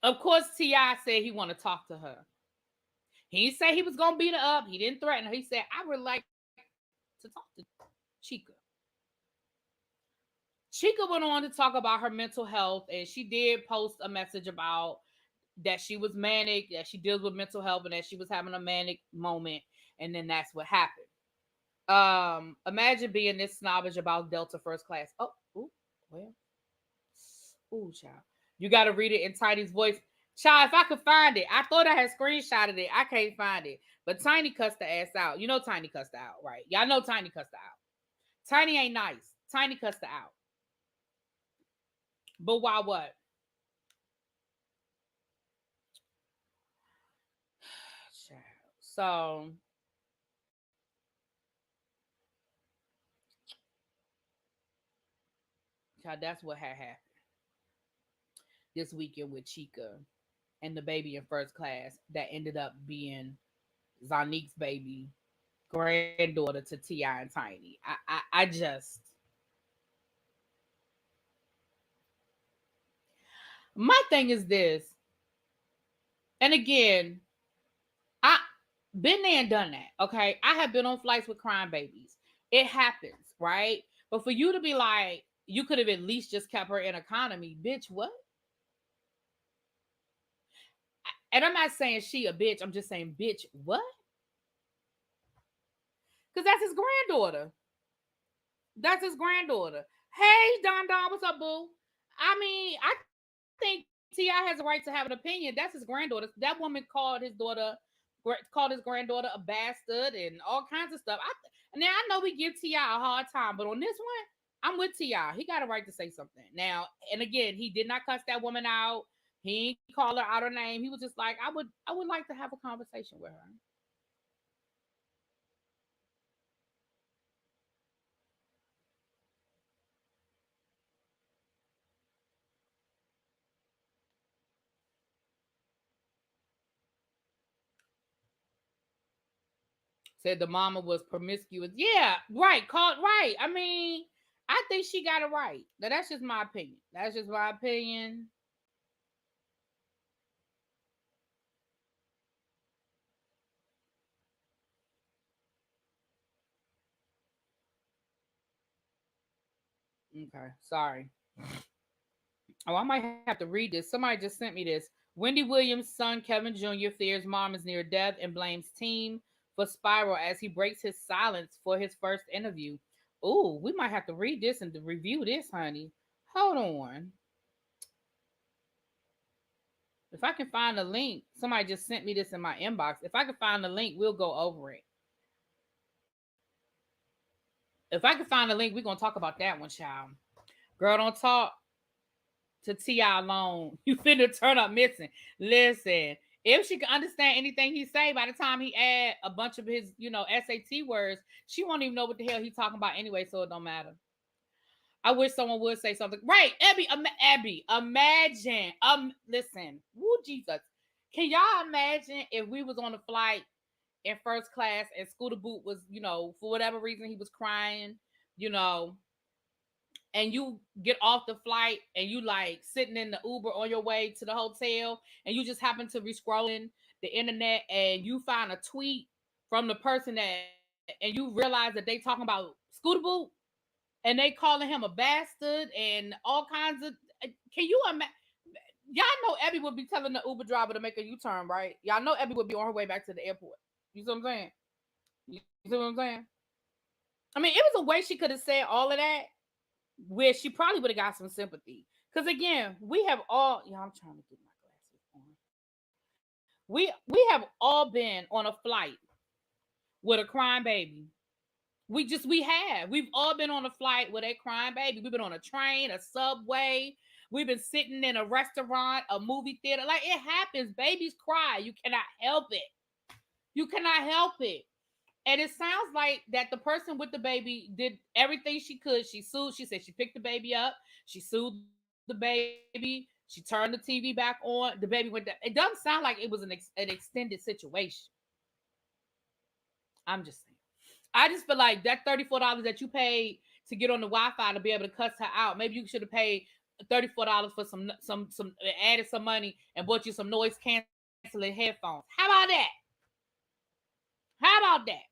of course, T.I. said he want to talk to her. He didn't say he was gonna beat her up. He didn't threaten her. He said, "I would like to talk to Chika." Chika went on to talk about her mental health, and she did post a message about that she was manic, that she deals with mental health, and that she was having a manic moment, and then that's what happened. Imagine being this snobbish about Delta first class. Oh, ooh, well, ooh, child. You got to read it in Tiny's voice. Child, if I could find it, I thought I had screenshotted it. I can't find it. But Tiny cussed the ass out. You know Tiny cussed her out, right? Y'all know Tiny cussed her out. Tiny ain't nice. Tiny cussed her out. But why what? So, child, that's what had happened this weekend with Chika and the baby in first class that ended up being Zanique's baby, granddaughter to T.I. and Tiny. I just, my thing is this, and again, I been there and done that. Okay, I have been on flights with crying babies. It happens, right? But for you to be like, you could have at least just kept her in economy, bitch. What? And I'm not saying she a bitch. I'm just saying, bitch. What? Because that's his granddaughter. That's his granddaughter. Hey, Don Don, what's up, boo? I mean, I think Ti has a right to have an opinion. That's his granddaughter. That woman called his granddaughter a bastard and all kinds of stuff. Now I know we give Ti a hard time, but on this one, I'm with Ti. He got a right to say something. Now, and again, he did not cuss that woman out. He ain't call her out her name. He was just like, I would like to have a conversation with her. Said the mama was promiscuous. Yeah, right. Called right. I mean, I think she got it right. Now that's just my opinion. That's just my opinion. Okay, sorry. Oh, I might have to read this. Somebody just sent me this. Wendy Williams' son Kevin Jr. fears mom is near death and blames team for spiral as he breaks his silence for his first interview. Ooh, we might have to read this and review this, honey. Hold on. If I can find the link, somebody just sent me this in my inbox. If I can find the link, we'll go over it. If I can find a link, we're gonna talk about that one, child. Girl, don't talk to T.I. alone. You finna turn up missing. Listen, if she can understand anything he say, by the time he add a bunch of his, SAT words, she won't even know what the hell he talking about anyway, so it don't matter. I wish someone would say something. Right, Abby, imagine. Listen, woo, Jesus. Can y'all imagine if we was on a flight in first class and Scooter Boot was, for whatever reason he was crying, you know, and you get off the flight and you like sitting in the Uber on your way to the hotel and you just happen to be scrolling the internet and you find a tweet from the person that and you realize that they talking about Scooter Boot and they calling him a bastard and all kinds of can you imagine? Y'all know Abby would be telling the Uber driver to make a U-turn, right? Y'all know Abby would be on her way back to the airport. You see what I'm saying? You see what I'm saying? I mean, it was a way she could have said all of that where she probably would have got some sympathy. Because again, we have all I'm trying to get my glasses on. We have all been on a flight with a crying baby. We've all been on a flight with a crying baby. We've been on a train, a subway. We've been sitting in a restaurant, a movie theater. Like it happens. Babies cry. You cannot help it. You cannot help it. And it sounds like that the person with the baby did everything she could. She sued. She said she picked the baby up. She sued the baby. She turned the TV back on. The baby went down. It doesn't sound like it was an extended situation. I'm just saying. I just feel like that $34 that you paid to get on the Wi-Fi to be able to cuss her out. Maybe you should have paid $34 for some added some money and bought you some noise canceling headphones. How about that? How about that?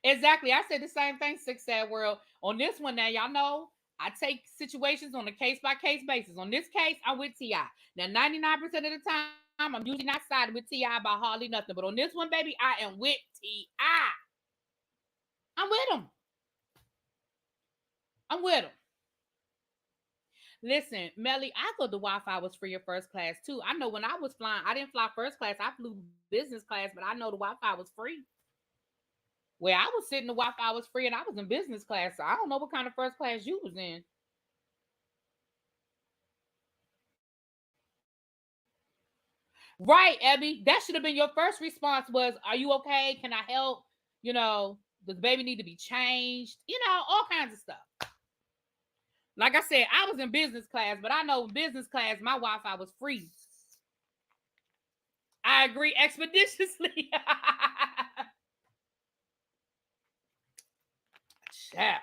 Exactly. I said the same thing, Six Sad World. On this one now, y'all know I take situations on a case-by-case basis. On this case, I'm with T.I. Now, 99% of the time, I'm usually not siding with T.I. about hardly nothing. But on this one, baby, I am with T.I. I'm with him. I'm with him. Listen, Melly, I thought the Wi-Fi was free in first class too. I know when I was flying, I didn't fly first class. I flew business class, but I know the Wi-Fi was free. Where I was sitting, the Wi-Fi was free, and I was in business class. So I don't know what kind of first class you was in. Right, Abby. That should have been your first response was, are you okay? Can I help? You know, does the baby need to be changed? All kinds of stuff. Like I said, I was in business class, but I know in business class, my Wi-Fi was free. I agree expeditiously. Child.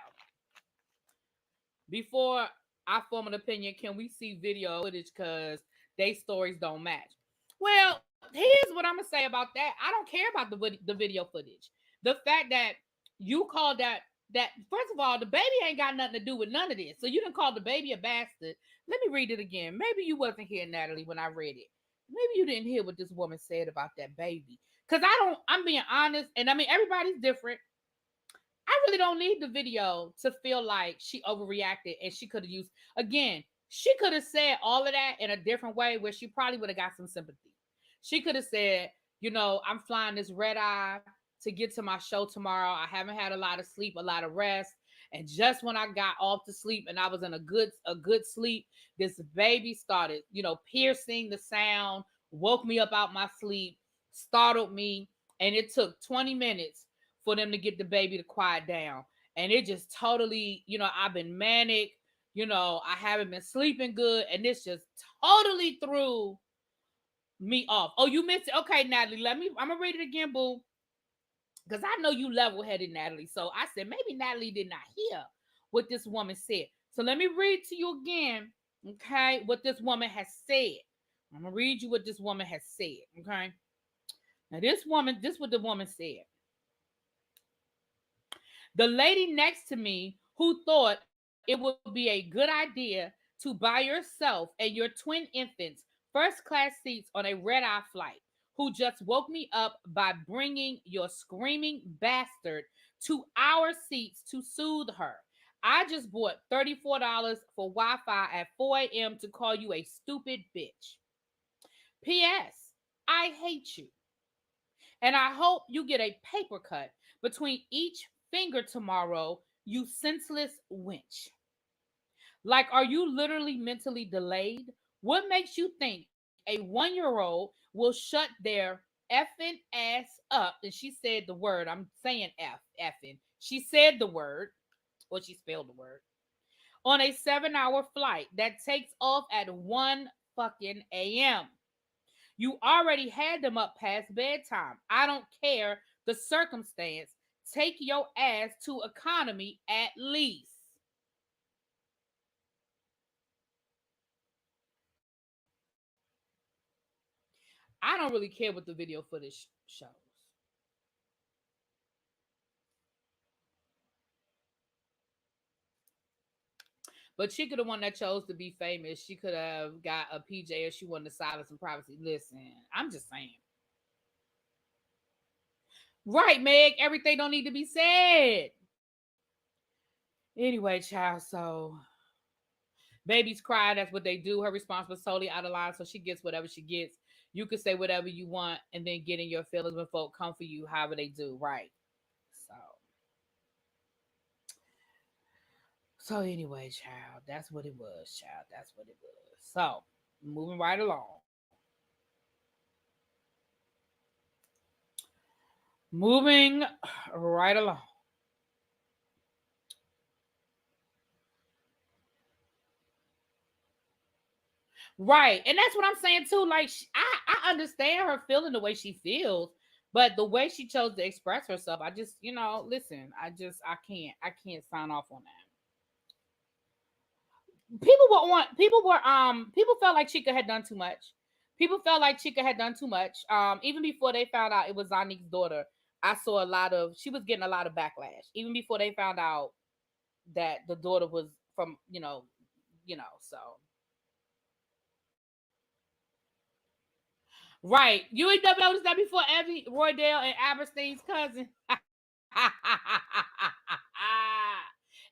Before I form an opinion, can we see video footage because they stories don't match? Well, here's what I'm gonna say about that. I don't care about the video footage. The fact that you called that first of all, the baby ain't got nothing to do with none of this. So you didn't call the baby a bastard. Let me read it again. Maybe you wasn't here, Natalie, when I read it. Maybe you didn't hear what this woman said about that baby. Cause I'm being honest, and I mean everybody's different. I really don't need the video to feel like she overreacted and she could have used again. She could have said all of that in a different way where she probably would have got some sympathy. She could have said, I'm flying this red eye to get to my show tomorrow. I haven't had a lot of sleep, a lot of rest. And just when I got off to sleep and I was in a good sleep, this baby started, piercing the sound, woke me up out my sleep, startled me, and it took 20 minutes for them to get the baby to quiet down. And it just totally, I've been manic, I haven't been sleeping good, and this just totally threw me off. Oh, you missed it. Okay, Natalie, I'm gonna read it again, boo. Because I know you level-headed, Natalie. So I said maybe Natalie did not hear what this woman said. So let me read to you again, okay, what this woman has said. I'm gonna read you what this woman has said. Okay. Now this what the woman said. The lady next to me who thought it would be a good idea to buy yourself and your twin infants first class seats on a red eye flight, who just woke me up by bringing your screaming bastard to our seats to soothe her. I just bought $34 for Wi Fi at 4 a.m. to call you a stupid bitch. P.S. I hate you. And I hope you get a paper cut between each finger tomorrow, you senseless wench. Like, are you literally mentally delayed? What makes you think a 1-year-old will shut their effing ass up? And she said the word. I'm saying effing. She said the word, or she spelled the word, on a 7-hour flight that takes off at 1 fucking a.m. You already had them up past bedtime. I don't care the circumstance. Take your ass to economy at least. I don't really care what the video footage shows. But she could have one that chose to be famous. She could have got a PJ if she wanted silence and privacy. Listen, I'm just saying. Right, Meg. Everything don't need to be said. Anyway, child. So babies cry. That's what they do. Her response was totally out of line. So she gets whatever she gets. You could say whatever you want and then get in your feelings when folk come for you, however they do. Right. So anyway, child, that's what it was, child. That's what it was. So moving right along. Moving right along. Right. And that's what I'm saying too. Like I understand her feeling the way she feels, but the way she chose to express herself, I just, listen, I can't sign off on that. People felt like Chika had done too much. People felt like Chika had done too much. Even before they found out it was Zanique's daughter, I saw a lot of she was getting a lot of backlash. Even before they found out that the daughter was from, so right. You ain't never noticed that before, Evie, Roydale, and Aberstein's cousin.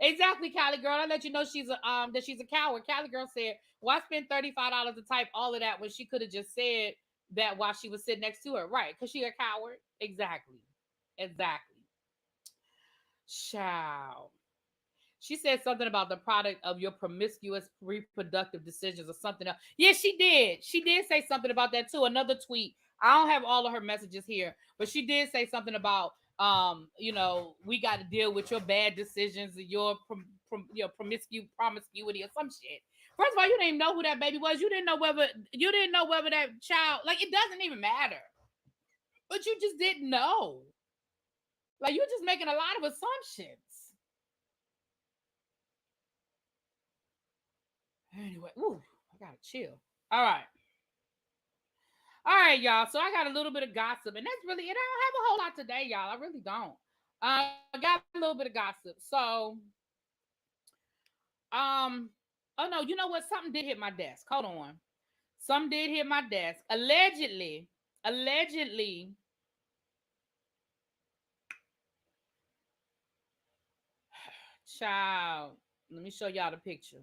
Exactly, Cali girl. I let you know that she's a coward. Cali girl said, "Why spend $35 to type all of that when she could have just said that while she was sitting next to her?" Right? Because she a coward. Exactly. Exactly. Child. She said something about the product of your promiscuous reproductive decisions or something else. Yeah, she did. She did say something about that too. Another tweet. I don't have all of her messages here, but she did say something about we got to deal with your bad decisions and your promiscuity or some shit. First of all, you didn't even know who that baby was. You didn't know whether that child, like, it doesn't even matter. But you just didn't know. Like, you're just making a lot of assumptions. Anyway, ooh, I gotta chill. All right. All right, y'all. So I got a little bit of gossip, and that's really it. I don't have a whole lot today, y'all. I really don't. I got a little bit of gossip. So, um, oh no, you know what? Something did hit my desk. Hold on. Something did hit my desk. Allegedly, child. Let me show y'all the picture.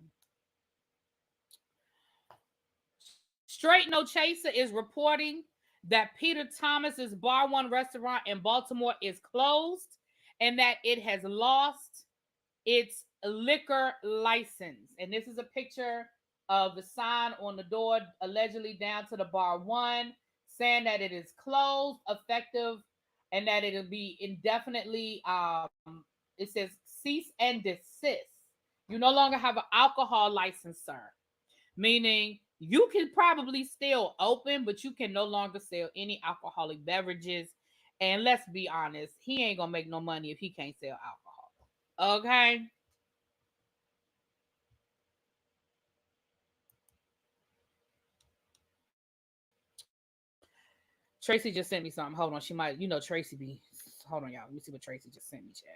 Straight No Chaser is reporting that Peter Thomas's Bar One restaurant in Baltimore is closed and that it has lost its liquor license. And this is a picture of the sign on the door, allegedly down to the Bar One, saying that it is closed, effective, and that it'll be indefinitely. It says cease and desist. You no longer have an alcohol license, sir. Meaning you can probably still open, but you can no longer sell any alcoholic beverages. And let's be honest, he ain't gonna make no money if he can't sell alcohol. Okay. Tracy just sent me something. Hold on. She might, Tracy be. Hold on, y'all. Let me see what Tracy just sent me, Chad.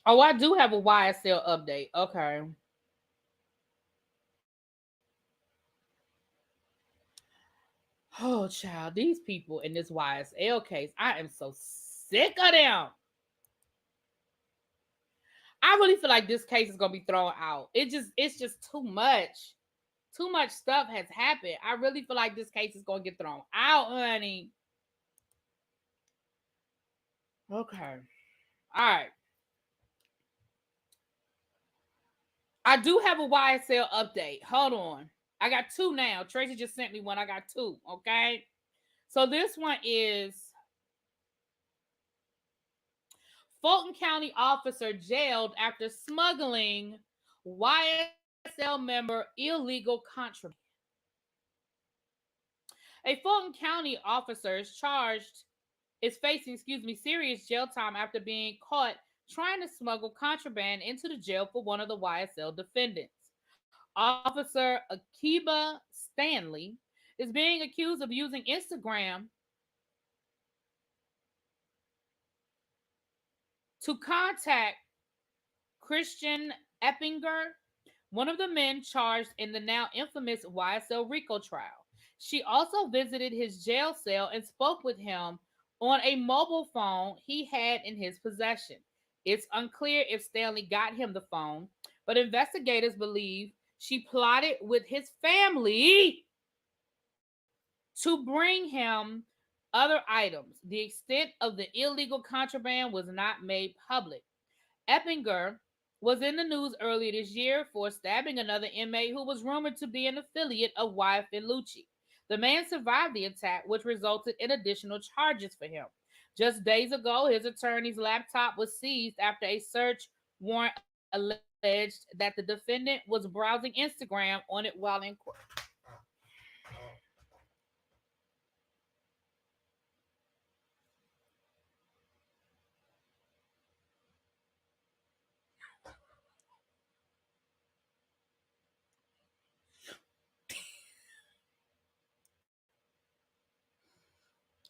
Oh, I do have a YSL update. Okay. Oh, child. These people in this YSL case, I am so sick of them. I really feel like this case is gonna be thrown out. It's just too much. too much stuff has happened. I really feel like this case is gonna get thrown out, honey. Okay. All right. I do have a YSL update. Hold on. I got two now. Tracy just sent me one. I got two. Okay. So this one is Fulton County officer jailed after smuggling YSL member illegal contraband. A Fulton County officer is facing, serious jail time after being caught trying to smuggle contraband into the jail for one of the YSL defendants. Officer Akiba Stanley is being accused of using Instagram to contact Christian Eppinger, one of the men charged in the now infamous YSL RICO trial. She also visited his jail cell and spoke with him on a mobile phone he had in his possession. It's unclear if Stanley got him the phone, but investigators believe she plotted with his family to bring him other items. The extent of the illegal contraband was not made public. Eppinger was in the news earlier this year for stabbing another inmate who was rumored to be an affiliate of YFN Lucci. The man survived the attack, which resulted in additional charges for him. Just days ago, his attorney's laptop was seized after a search warrant alleged that the defendant was browsing Instagram on it while in court.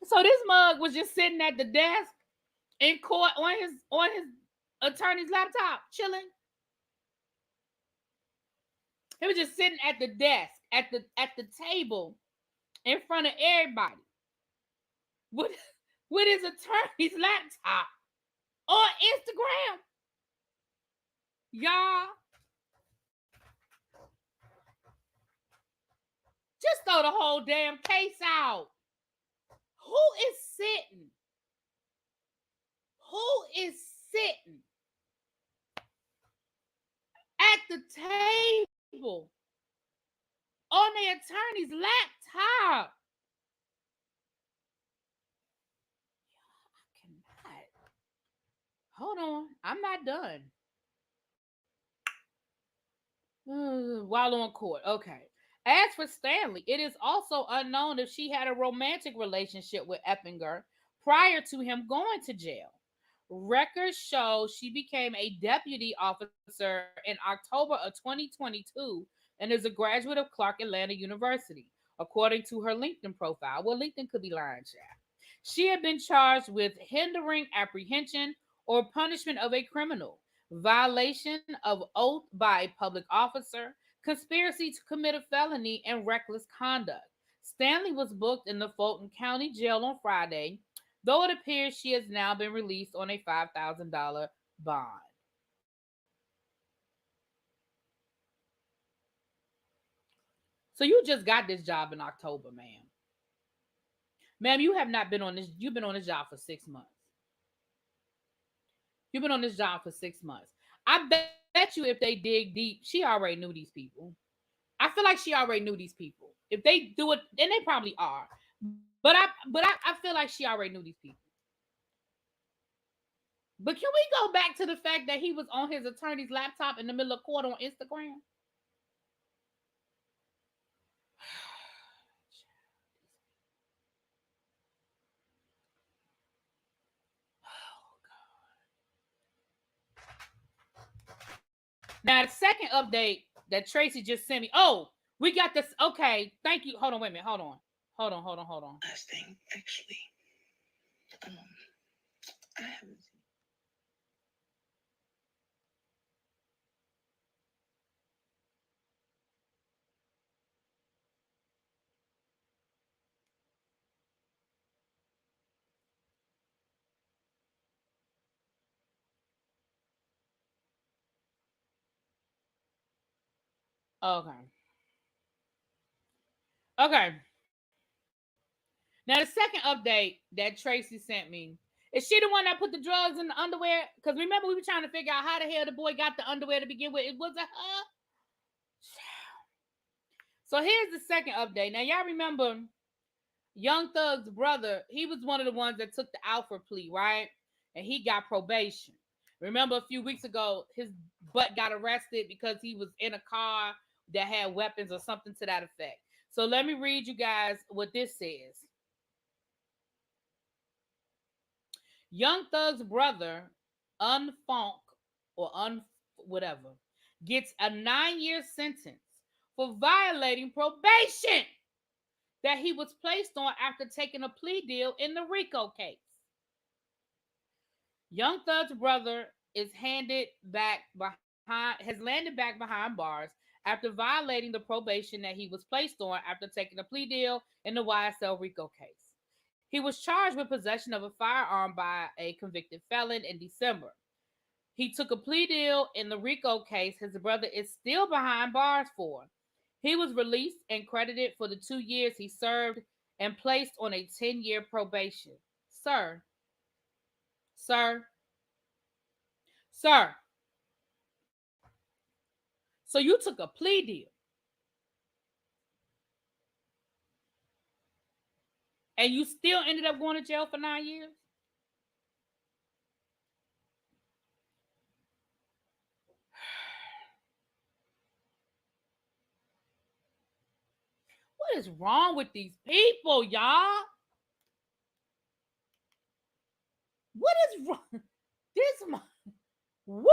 So this mug was just sitting at the desk in court on his attorney's laptop, chilling. He was just sitting at the desk, at the table, in front of everybody, with with his attorney's laptop on Instagram. Y'all, just throw the whole damn case out. Who is sitting? Who is sitting at the table on the attorney's laptop? I cannot. Hold on, I'm not done. While on court, okay. As for Stanley, it is also unknown if she had a romantic relationship with Eppinger prior to him going to jail. Records show she became a deputy officer in October of 2022 and is a graduate of Clark Atlanta University, according to her LinkedIn profile. Well, LinkedIn could be lying, child. She had been charged with hindering apprehension or punishment of a criminal, violation of oath by a public officer, conspiracy to commit a felony, and reckless conduct. Stanley was booked in the Fulton County Jail on Friday, though it appears she has now been released on a $5,000 bond. So you just got this job in October, ma'am. Ma'am, you have not been on this. You've been on this job for 6 months. You've been on this job for 6 months. I bet you if they dig deep, she already knew these people. I feel like she already knew these people. If they do it, and they probably are. But I feel like she already knew these people. But can we go back to the fact that he was on his attorney's laptop in the middle of court on Instagram? Now the second update that Tracy just sent me. Oh, we got this. Okay, thank you. Hold on, wait a minute. Hold on. Last thing, actually, um, I haven't. Okay. Okay. Now the second update that Tracy sent me, is she the one that put the drugs in the underwear? Because remember we were trying to figure out how the hell the boy got the underwear to begin with. It was a her. So here's the second update. Now y'all remember Young Thug's brother, he was one of the ones that took the Alfred plea, right? And he got probation. Remember a few weeks ago, his butt got arrested because he was in a car that had weapons or something to that effect. So let me read you guys what this says. Young Thug's brother, Unfunk or Un whatever, gets a 9-year sentence for violating probation that he was placed on after taking a plea deal in the RICO case. Young Thug's brother is has landed back behind bars after violating the probation that he was placed on after taking a plea deal in the YSL RICO case. He was charged with possession of a firearm by a convicted felon in December. He took a plea deal in the RICO case his brother is still behind bars for. He was released and credited for the 2 years he served and placed on a 10-year probation. Sir, sir, sir. So you took a plea deal and you still ended up going to jail for 9 years? What is wrong with these people, y'all? What is wrong? This woo,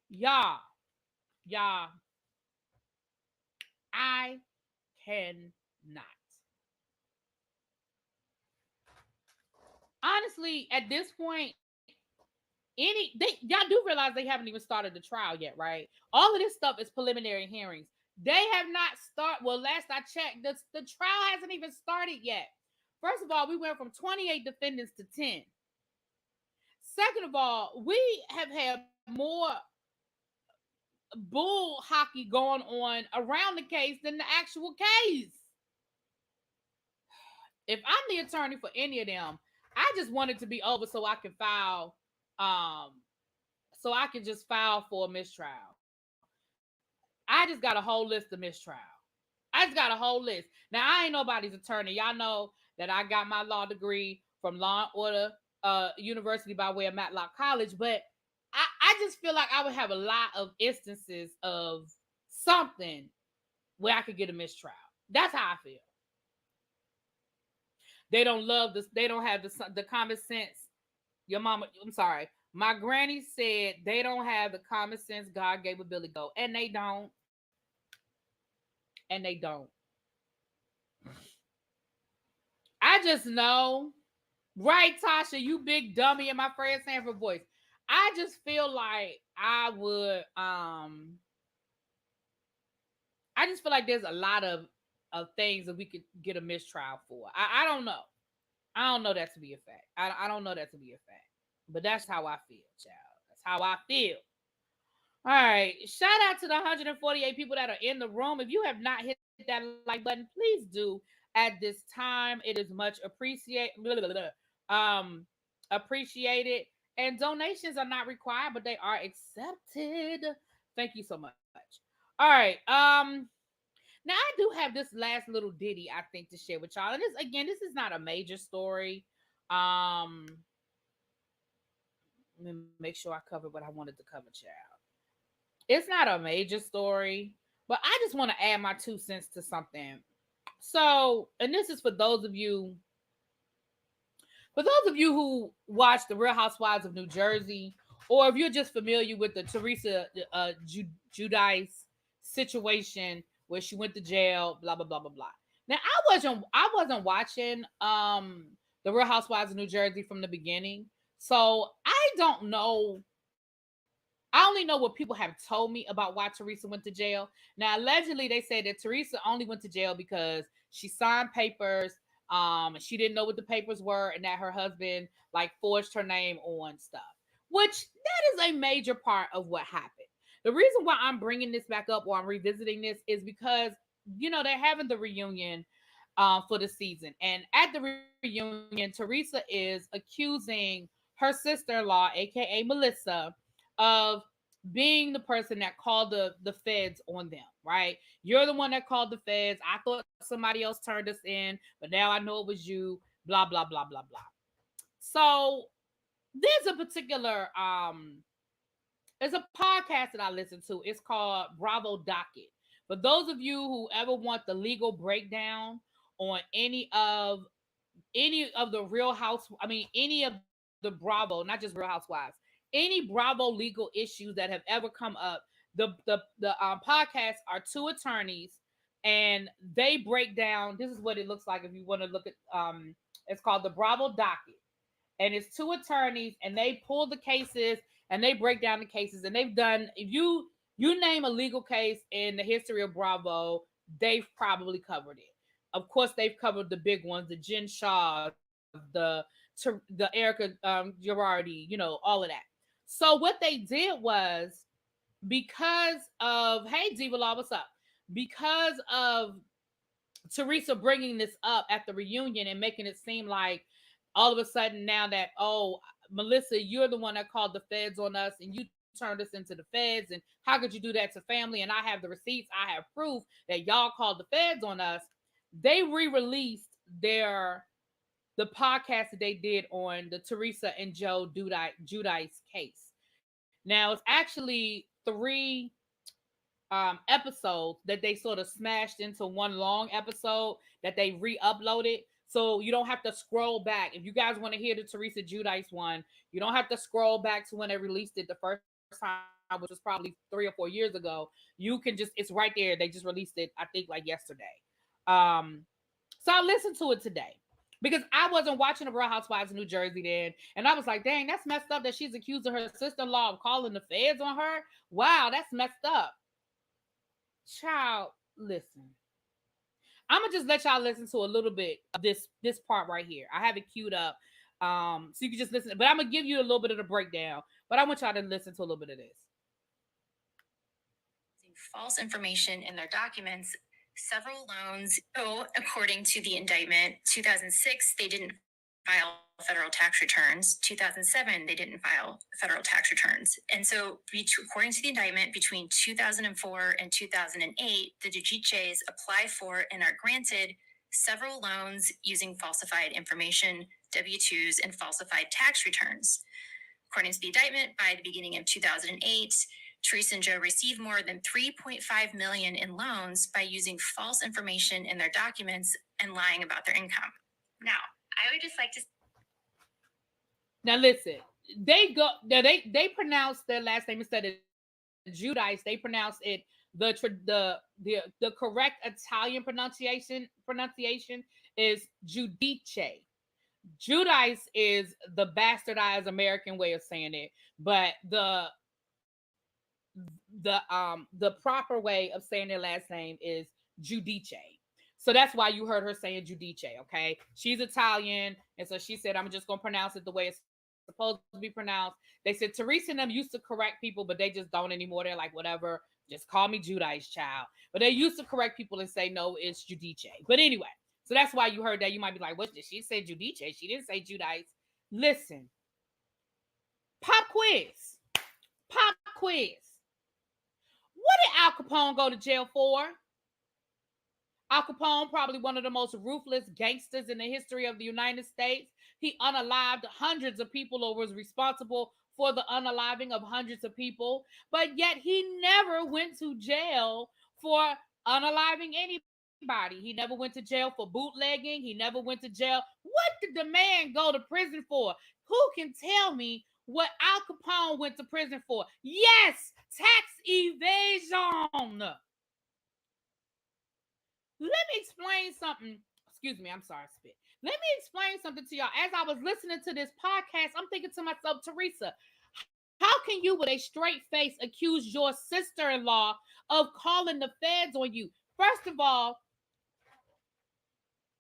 y'all, y'all. I cannot. Honestly, at this point, y'all do realize they haven't even started the trial yet, right? All of this stuff is preliminary hearings. They have not started. Well, last I checked, the trial hasn't even started yet. First of all, we went from 28 defendants to 10. Second of all, we have had more bull hockey going on around the case than the actual case. If I'm the attorney for any of them, I just want it to be over so I can file, so I can just file for a mistrial. I just got a whole list of mistrial. I just got a whole list. Now I ain't nobody's attorney. Y'all know that I got my law degree from Law and Order University by way of Matlock College, but I just feel like I would have a lot of instances of something where I could get a mistrial. That's how I feel. They don't love this. They don't have the common sense. Your mama, I'm sorry. My granny said they don't have the common sense God gave a Billy Goat. And they don't. And they don't. I just know. Right, Tasha, you big dummy in my Fred Sanford voice. I just feel like I just feel like there's a lot of things that we could get a mistrial for. I don't know. I don't know that to be a fact. I don't know that to be a fact. But that's how I feel, child. That's how I feel. All right. Shout out to the 148 people that are in the room. If you have not hit that like button, please do at this time. It is much appreciated. And donations are not required, but they are accepted. Thank you so much. All right. Now I do have this last little ditty I think to share with y'all. And this is not a major story. Let me make sure I covered what I wanted to cover, child. It's not a major story, but I just want to add my 2 cents to something. So, and this is for those of you who watch the Real Housewives of New Jersey, or if you're just familiar with the Teresa Giudice situation where she went to jail, blah blah blah blah blah. Now I wasn't watching the Real Housewives of New Jersey from the beginning, so I don't know. I only know what people have told me about why Teresa went to jail. Now, allegedly, they said that Teresa only went to jail because she signed papers. She didn't know what the papers were, and that her husband like forged her name on stuff. Which that is a major part of what happened. The reason why I'm bringing this back up or I'm revisiting this is because they're having the reunion for the season. And at the reunion, Teresa is accusing her sister-in-law, aka Melissa, of being the person that called the feds on them, right? You're the one that called the feds. I thought somebody else turned us in, but now I know it was you, blah, blah, blah, blah, blah. So there's a particular there's a podcast that I listen to. It's called Bravo Docket. For those of you who ever want the legal breakdown on any of the Real House, I mean any of the Bravo, not just Real Housewives, any Bravo legal issues that have ever come up, the podcasts are two attorneys, and they break down. This is what it looks like if you want to look at. It's called the Bravo Docket, and it's two attorneys, and they pull the cases and they break down the cases, and they've done. If you name a legal case in the history of Bravo, they've probably covered it. Of course, they've covered the big ones, the Jen Shaws, the Erica Girardi, all of that. So what they did was, because of, hey Diva Law, what's up? Because of Teresa bringing this up at the reunion and making it seem like all of a sudden now that, oh, Melissa, you're the one that called the feds on us and you turned us into the feds, and how could you do that to family? And I have the receipts, I have proof that y'all called the feds on us. They re-released the podcast that they did on the Teresa and Joe Giudice case. Now it's actually three episodes that they sort of smashed into one long episode that they re-uploaded. So you don't have to scroll back. If you guys want to hear the Teresa Giudice one, you don't have to scroll back to when they released it the first time, which was probably 3 or 4 years ago. You can just, it's right there. They just released it, I think, like yesterday. Um, so I listened to it today because I wasn't watching the Real Housewives of New Jersey then. And I was like, dang, that's messed up that she's accusing her sister-in-law of calling the feds on her. Wow, that's messed up. Child, listen. I'm gonna just let y'all listen to a little bit of this part right here. I have it queued up, so you can just listen. But I'm gonna give you a little bit of the breakdown. But I want y'all to listen to a little bit of this. False information in their documents. Several loans. So, according to the indictment, 2006 they didn't file federal tax returns. 2007 they didn't file federal tax returns. And so, according to the indictment, between 2004 and 2008, the Giudices apply for and are granted several loans using falsified information, W-2s, and falsified tax returns. According to the indictment, by the beginning of 2008, Teresa and Joe received more than $3.5 million in loans by using false information in their documents and lying about their income. Now, I would just like to. Now listen, they pronounce their last name instead of Giudice. They pronounce it the correct Italian pronunciation is Giudice. Giudice is the bastardized American way of saying it, but the proper way of saying their last name is Giudice. So that's why you heard her saying Giudice, okay? She's Italian, and so she said, I'm just going to pronounce it the way it's supposed to be pronounced. They said Teresa and them used to correct people, but they just don't anymore. They're like, whatever, just call me Giudice, child. But they used to correct people and say, no, it's Giudice. But anyway, so that's why you heard that. You might be like, what did she say? Giudice? She didn't say Giudice. Listen, pop quiz. Pop quiz. What did Al Capone go to jail for? Al Capone, probably one of the most ruthless gangsters in the history of the United States. He unalived hundreds of people or was responsible for the unaliving of hundreds of people, but yet he never went to jail for unaliving anybody. He never went to jail for bootlegging. He never went to jail. What did the man go to prison for? Who can tell me what Al Capone went to prison for? Yes, tax evasion. Let me explain something. Excuse me, I'm sorry, spit. Let me explain something to y'all. As I was listening to this podcast, I'm thinking to myself, Teresa, how can you with a straight face accuse your sister-in-law of calling the feds on you? First of all,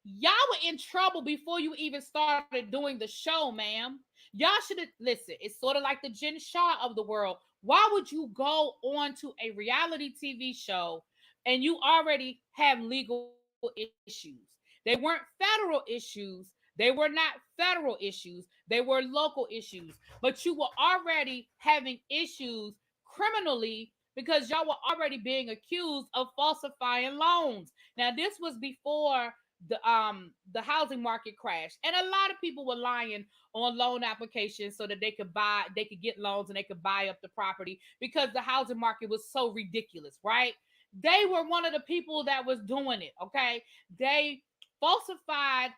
y'all were in trouble before you even started doing the show, ma'am. Y'all should have, listen, it's sort of like the Jen Shaw of the world. Why would you go on to a reality TV show and you already have legal issues. They weren't federal issues. They were not federal issues. They were local issues. But you were already having issues criminally because y'all were already being accused of falsifying loans. Now, this was before the housing market crashed, and a lot of people were lying on loan applications so that they could get loans and they could buy up the property because the housing market was so ridiculous, right? They were one of the people that was doing it. Okay, they falsified.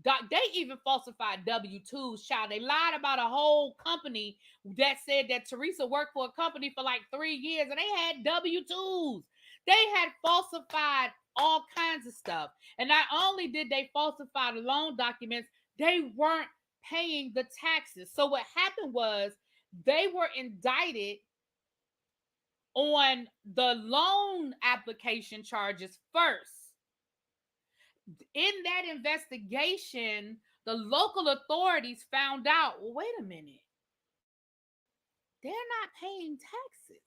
They even falsified W-2s, child. They lied about a whole company that said that Teresa worked for a company for like 3 years and they had W-2s. They had falsified all kinds of stuff. And not only did they falsify the loan documents, they weren't paying the taxes. So what happened was they were indicted on the loan application charges first. In that investigation, the local authorities found out, well, wait a minute, they're not paying taxes.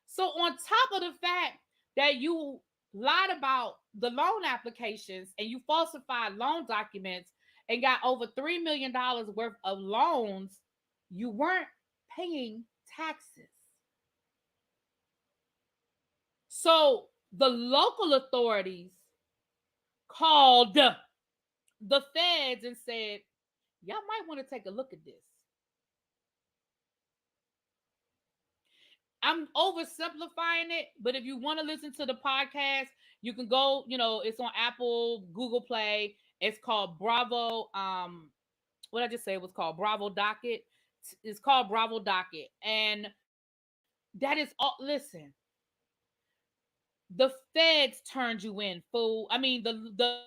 So, on top of the fact that you lied about the loan applications and you falsified loan documents and got over $3 million worth of loans, you weren't paying taxes. So, the local authorities called the feds and said, y'all might want to take a look at this. I'm oversimplifying it, but if you want to listen to the podcast, you can go, it's on Apple, Google Play. It's called Bravo. What I just say was called Bravo Docket. It's called Bravo Docket. And that is all. Listen, the feds turned you in, fool. I mean, the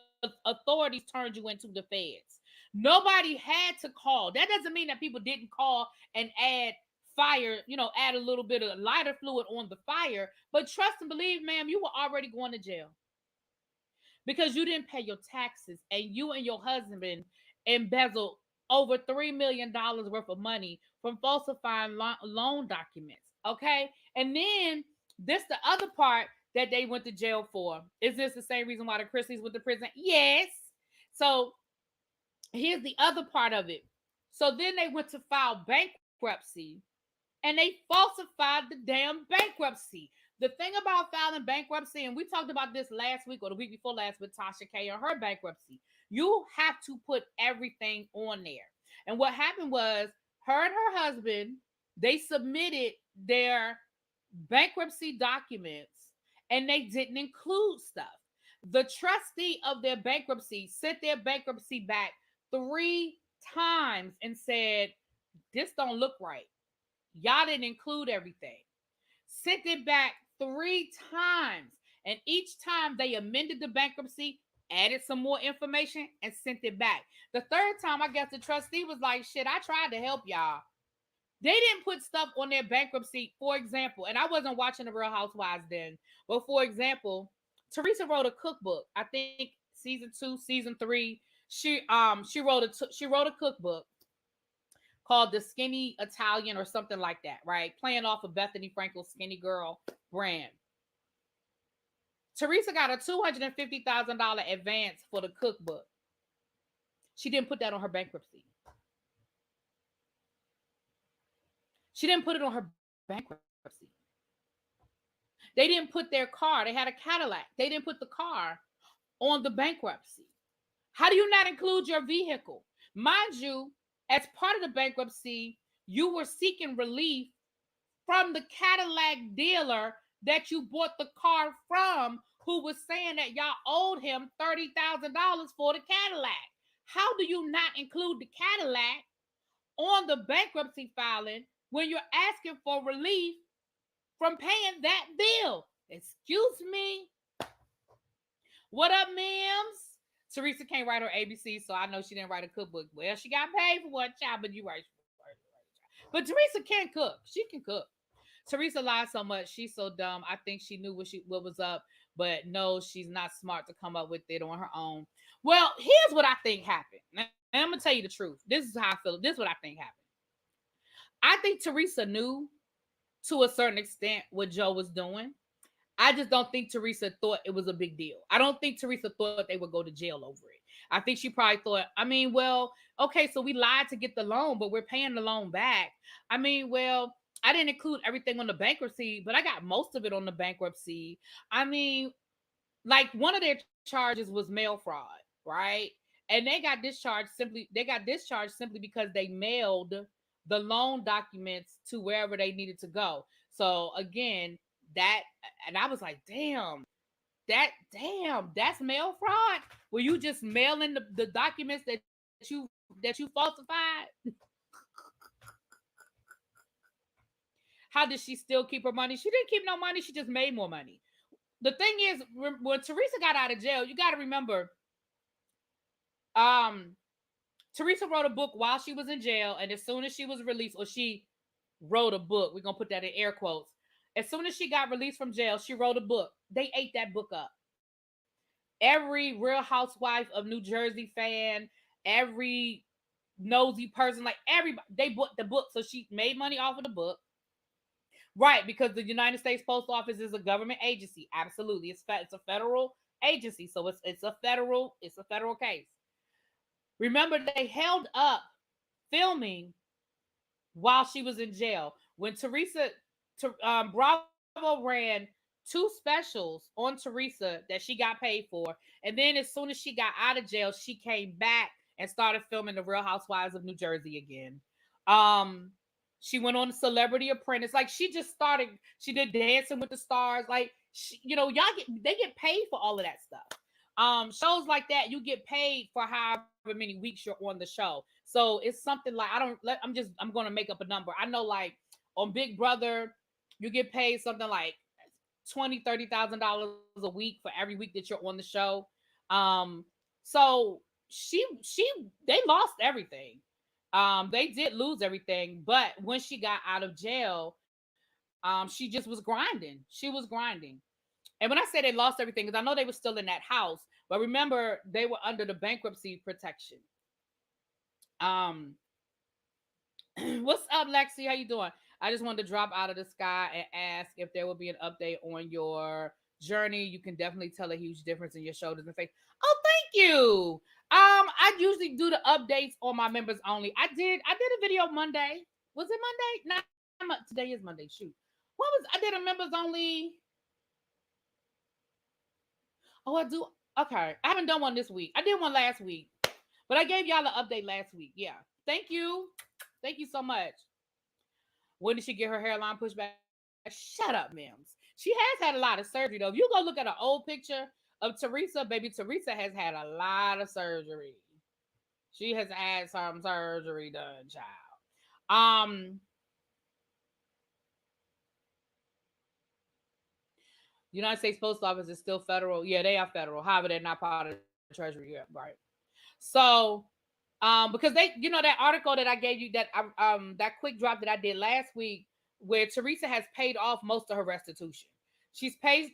authorities turned you into the feds. Nobody had to call. That doesn't mean that people didn't call and add fire, add a little bit of lighter fluid on the fire. But trust and believe, ma'am, you were already going to jail because you didn't pay your taxes and you and your husband embezzled over $3 million worth of money from falsifying loan documents. Okay. And then this, the other part that they went to jail for. Is this the same reason why the Chrisleys went to prison? Yes. So here's the other part of it. So then they went to file bankruptcy and they falsified the damn bankruptcy. The thing about filing bankruptcy, and we talked about this last week or the week before last with Tasha K on her bankruptcy, you have to put everything on there. And what happened was her and her husband, they submitted their bankruptcy documents and they didn't include stuff. The trustee of their bankruptcy sent their bankruptcy back 3 times and said, this don't look right. Y'all didn't include everything. Sent it back 3 times. And each time they amended the bankruptcy, added some more information, and sent it back. The third time, I guess the trustee was like, shit, I tried to help y'all. They didn't put stuff on their bankruptcy, for example, and I wasn't watching the Real Housewives then, but for example, Teresa wrote a cookbook. I think season 2, season 3. She wrote a cookbook called The Skinny Italian or something like that, right? Playing off of Bethany Frankel's Skinny Girl brand. Teresa got a $250,000 advance for the cookbook. She didn't put that on her bankruptcy. She didn't put it on her bankruptcy. They didn't put their car. They had a Cadillac. They didn't put the car on the bankruptcy. How do you not include your vehicle? Mind you, as part of the bankruptcy, you were seeking relief from the Cadillac dealer that you bought the car from, who was saying that y'all owed him $30,000 for the Cadillac. How do you not include the Cadillac on the bankruptcy filing when you're asking for relief from paying that bill? Excuse me. What up, Mims? Teresa can't write her ABC, so I know she didn't write a cookbook. Well, she got paid for one child, but you right. But Teresa can cook. She can cook. Teresa lied so much. She's so dumb. I think she knew what was up, but no, she's not smart to come up with it on her own. Well, here's what I think happened. And I'm going to tell you the truth. This is how I feel. This is what I think happened. I think Teresa knew to a certain extent what Joe was doing. I just don't think Teresa thought it was a big deal. I don't think Teresa thought they would go to jail over it. I think she probably thought, I mean, well, okay, so we lied to get the loan, but we're paying the loan back. I mean, well, I didn't include everything on the bankruptcy, but I got most of it on the bankruptcy. I mean, like one of their charges was mail fraud, right? And they got discharged simply because they mailed the loan documents to wherever they needed to go. So again, that and I was like, that's mail fraud. Were you just mailing the documents that you falsified? How did she still keep her money? She didn't keep no money. She just made more money. The thing is, when Teresa got out of jail, you got to remember, um, Teresa wrote a book while she was in jail, and as soon as she was released, or she wrote a book, we're gonna put that in air quotes. As soon as she got released from jail, she wrote a book. They ate that book up. Every Real Housewife of New Jersey fan, every nosy person, like everybody, they bought the book. So she made money off of the book. Right, because the United States Post Office is a government agency. Absolutely. It's a federal agency. So it's a federal case. Remember, they held up filming while she was in jail. When Bravo ran two specials on Teresa that she got paid for, and then as soon as she got out of jail, she came back and started filming the Real Housewives of New Jersey again. She went on Celebrity Apprentice. Like she just started. She did Dancing with the Stars. Like they get paid for all of that stuff. Shows like that, you get paid for however many weeks you're on the show. So it's something like I'm gonna make up a number. I know like on Big Brother, you get paid something like $20,000-$30,000 a week for every week that you're on the show. So they lost everything. They did lose everything, but when she got out of jail, she just was grinding. She was grinding. And when I say they lost everything, because I know they were still in that house, but remember they were under the bankruptcy protection. Um, what's up, Lexi? How you doing? I just wanted to drop out of the sky and ask if there will be an update on your journey. You can definitely tell a huge difference in your shoulders and face. Oh, thank you. I usually do the updates on my members only. I did a video Monday. Was it Monday? Not today is Monday. Shoot. I did a members only. Oh, I do. Okay. I haven't done one this week. I did one last week, but I gave y'all an update last week. Yeah. Thank you. Thank you so much. When did she get her hairline pushed back? Shut up, Mims. She has had a lot of surgery, though. If you go look at an old picture of Teresa, baby, Teresa has had a lot of surgery. She has had some surgery done, child. United States Post Office is still federal. Yeah, they are federal. However, they're not part of the Treasury. Yeah, right. So, because that article that I gave you, that quick drop that I did last week, where Teresa has paid off most of her restitution. She's paid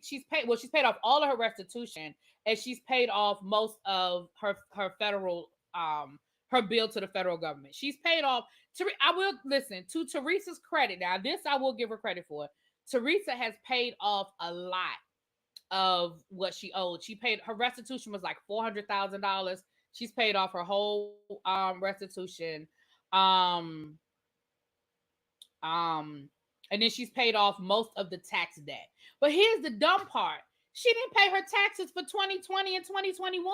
off all of her restitution, and she's paid off most of her federal her bill to the federal government. She's paid off. I will listen to Teresa's credit. Now, this I will give her credit for. Teresa has paid off a lot of what she owed. She paid her restitution was like $400,000. She's paid off her whole restitution. Um and then she's paid off most of the tax debt. But here's the dumb part. She didn't pay her taxes for 2020 and 2021.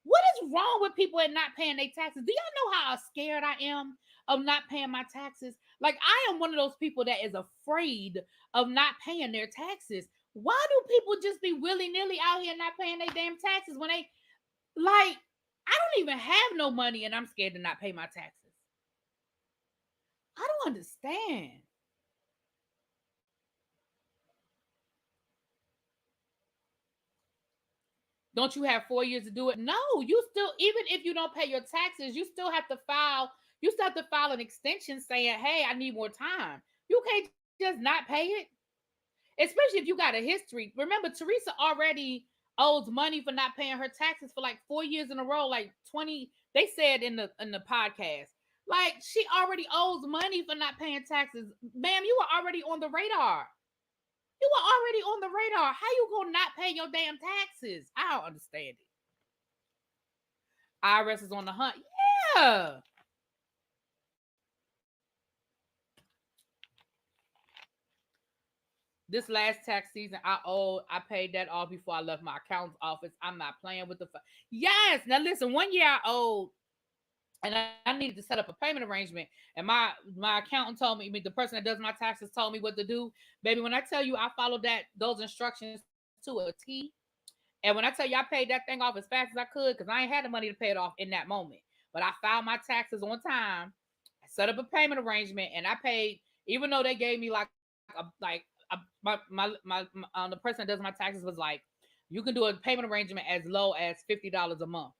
What is wrong with people and not paying their taxes? Do y'all know how scared I am of not paying my taxes? Like, I am one of those people that is afraid of not paying their taxes. Why do people just be willy-nilly out here not paying their damn taxes when they, like, I don't even have no money and I'm scared to not pay my taxes? I don't understand. Don't you have 4 years to do it? No, you still, even if you don't pay your taxes, you still have to file. You still have to file an extension saying, "Hey, I need more time." You can't just not pay it, especially if you got a history. Remember, Teresa already owes money for not paying her taxes for like 4 years in a row, like 20. They said in the podcast, like she already owes money for not paying taxes. Ma'am, you were already on the radar. You were already on the radar. How you gonna not pay your damn taxes? I don't understand it. IRS is on the hunt. Yeah. This last tax season, I paid that off before I left my accountant's office. I'm not playing with the. Yes. Now listen, 1 year I owed, and I needed to set up a payment arrangement. And my accountant told me, the person that does my taxes told me what to do. Baby, when I tell you I followed those instructions to a T. And when I tell you I paid that thing off as fast as I could, because I ain't had the money to pay it off in that moment. But I filed my taxes on time. I set up a payment arrangement, and I paid, even though they gave me the person that does my taxes was like, you can do a payment arrangement as low as $50 a month.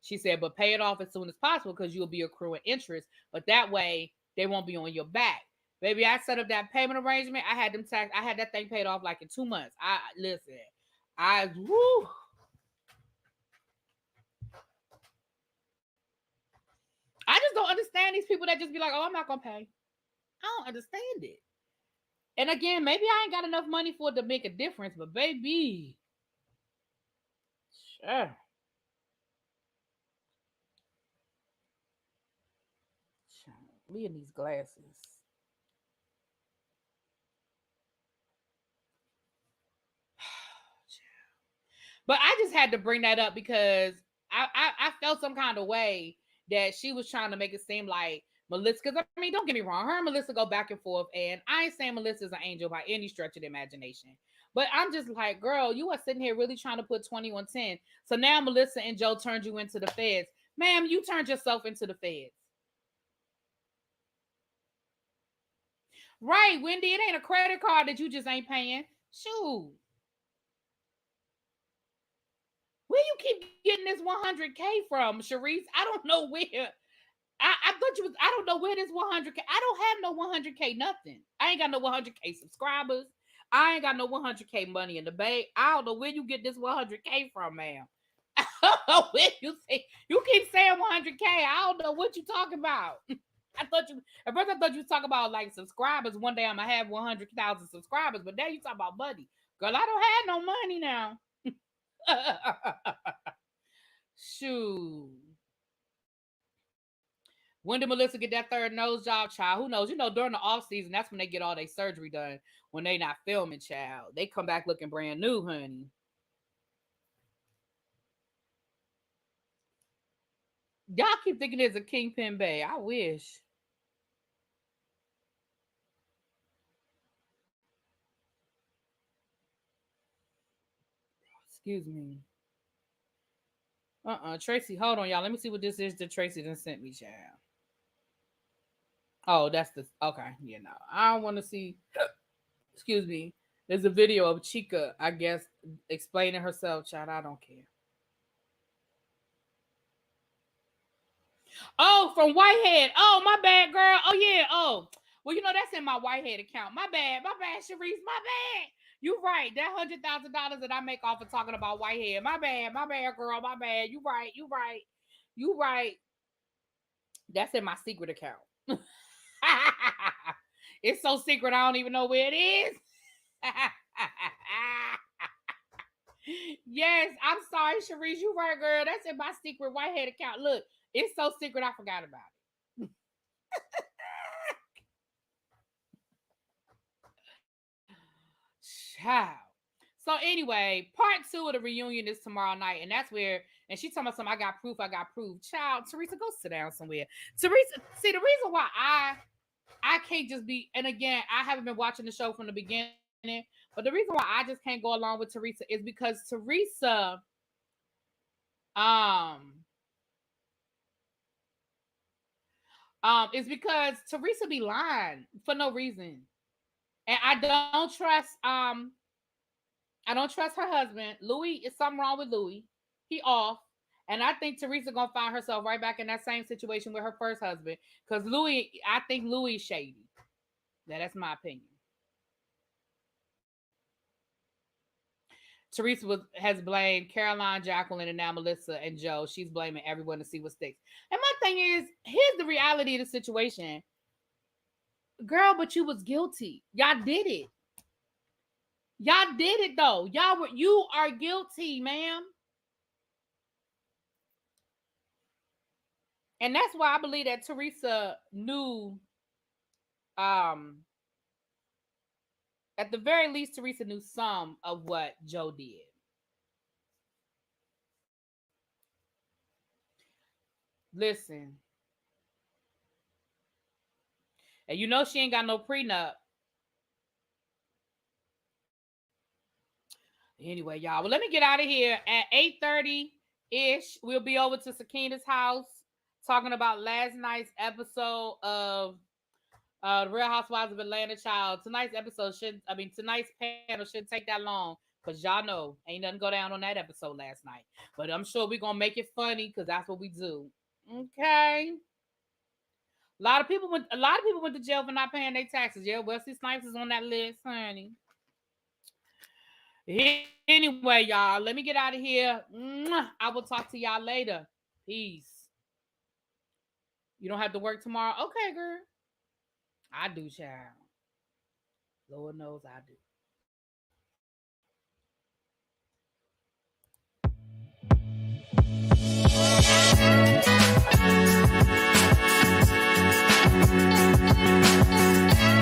She said, but pay it off as soon as possible because you'll be accruing interest. But that way they won't be on your back. Baby, I set up that payment arrangement. I had that thing paid off like in 2 months. Woo. I just don't understand these people that just be like, oh, I'm not gonna pay. I don't understand it. And again, maybe I ain't got enough money for it to make a difference, but baby, sure. Me and these glasses. But I just had to bring that up because I felt some kind of way that she was trying to make it seem like Melissa, because I mean, don't get me wrong, her and Melissa go back and forth, and I ain't saying Melissa's an angel by any stretch of the imagination. But I'm just like, girl, you are sitting here really trying to put 20 on 10. So now Melissa and Joe turned you into the feds. Ma'am, you turned yourself into the feds. Right, Wendy, it ain't a credit card that you just ain't paying. Shoot. Where you keep getting this 100K from, Sharice? I don't know where. I thought you was. I don't know where this 100K. I don't have no 100K nothing. I ain't got no 100K subscribers. I ain't got no 100K money in the bank. I don't know where you get this 100K from, ma'am. I don't know where you keep saying 100K. I don't know what you talking about. At first I thought you was talking about like subscribers. One day I'm gonna have 100,000 subscribers, but now you talk about money. Girl, I don't have no money now. Shoot. When did Melissa get that third nose job, child? Who knows? You know, during the off season, that's when they get all their surgery done. When they not filming, child, they come back looking brand new, honey. Y'all keep thinking there's a Kingpin Bay. I wish. Excuse me. Tracy, hold on, y'all. Let me see what this is that Tracy done sent me, child. Oh, that's the okay. Yeah, no, I don't want to see. Excuse me. There's a video of Chika, I guess, explaining herself, child. I don't care. Oh, from Whitehead. Oh, my bad, girl. Oh, yeah. Oh, well, you know, that's in my Whitehead account. My bad, Sharice. My bad. You right. That $100,000 that I make off of talking about Whitehead. My bad, girl. My bad. You right. That's in my secret account. It's so secret, I don't even know where it is. Yes, I'm sorry, Sharice. You right, girl. That's in my secret Whitehead account. Look, it's so secret, I forgot about it. Child. So anyway, part 2 of the reunion is tomorrow night, and that's where, and she talking about something, I got proof. Child, Teresa, go sit down somewhere. Teresa, see, the reason why I can't just be, and again, I haven't been watching the show from the beginning, but the reason why I just can't go along with Teresa is because Teresa, is because Teresa be lying for no reason. And I don't trust her husband. Louis, is something wrong with Louis. He off. And I think Teresa gonna find herself right back in that same situation with her first husband. Because I think Louis is shady. That's my opinion. Teresa has blamed Caroline, Jacqueline, and now Melissa and Joe. She's blaming everyone to see what sticks. And my thing is, here's the reality of the situation. Girl, but you was guilty. Y'all did it. Y'all did it though. You are guilty, ma'am. And that's why I believe that Teresa knew, at the very least, Teresa knew some of what Joe did. Listen. And you know she ain't got no prenup. Anyway, y'all. Well, let me get out of here. At 8:30-ish, we'll be over to Sakina's house talking about last night's episode of The Real Housewives of Atlanta. Child. Tonight's panel shouldn't take that long. Because y'all know ain't nothing go down on that episode last night. But I'm sure we're going to make it funny because that's what we do. Okay. A lot of people went to jail for not paying their taxes. Yeah, Wesley Snipes is on that list, honey. Anyway, y'all, let me get out of here. I will talk to y'all later. Peace. You don't have to work tomorrow? Okay, girl. I do, child. Lord knows I do.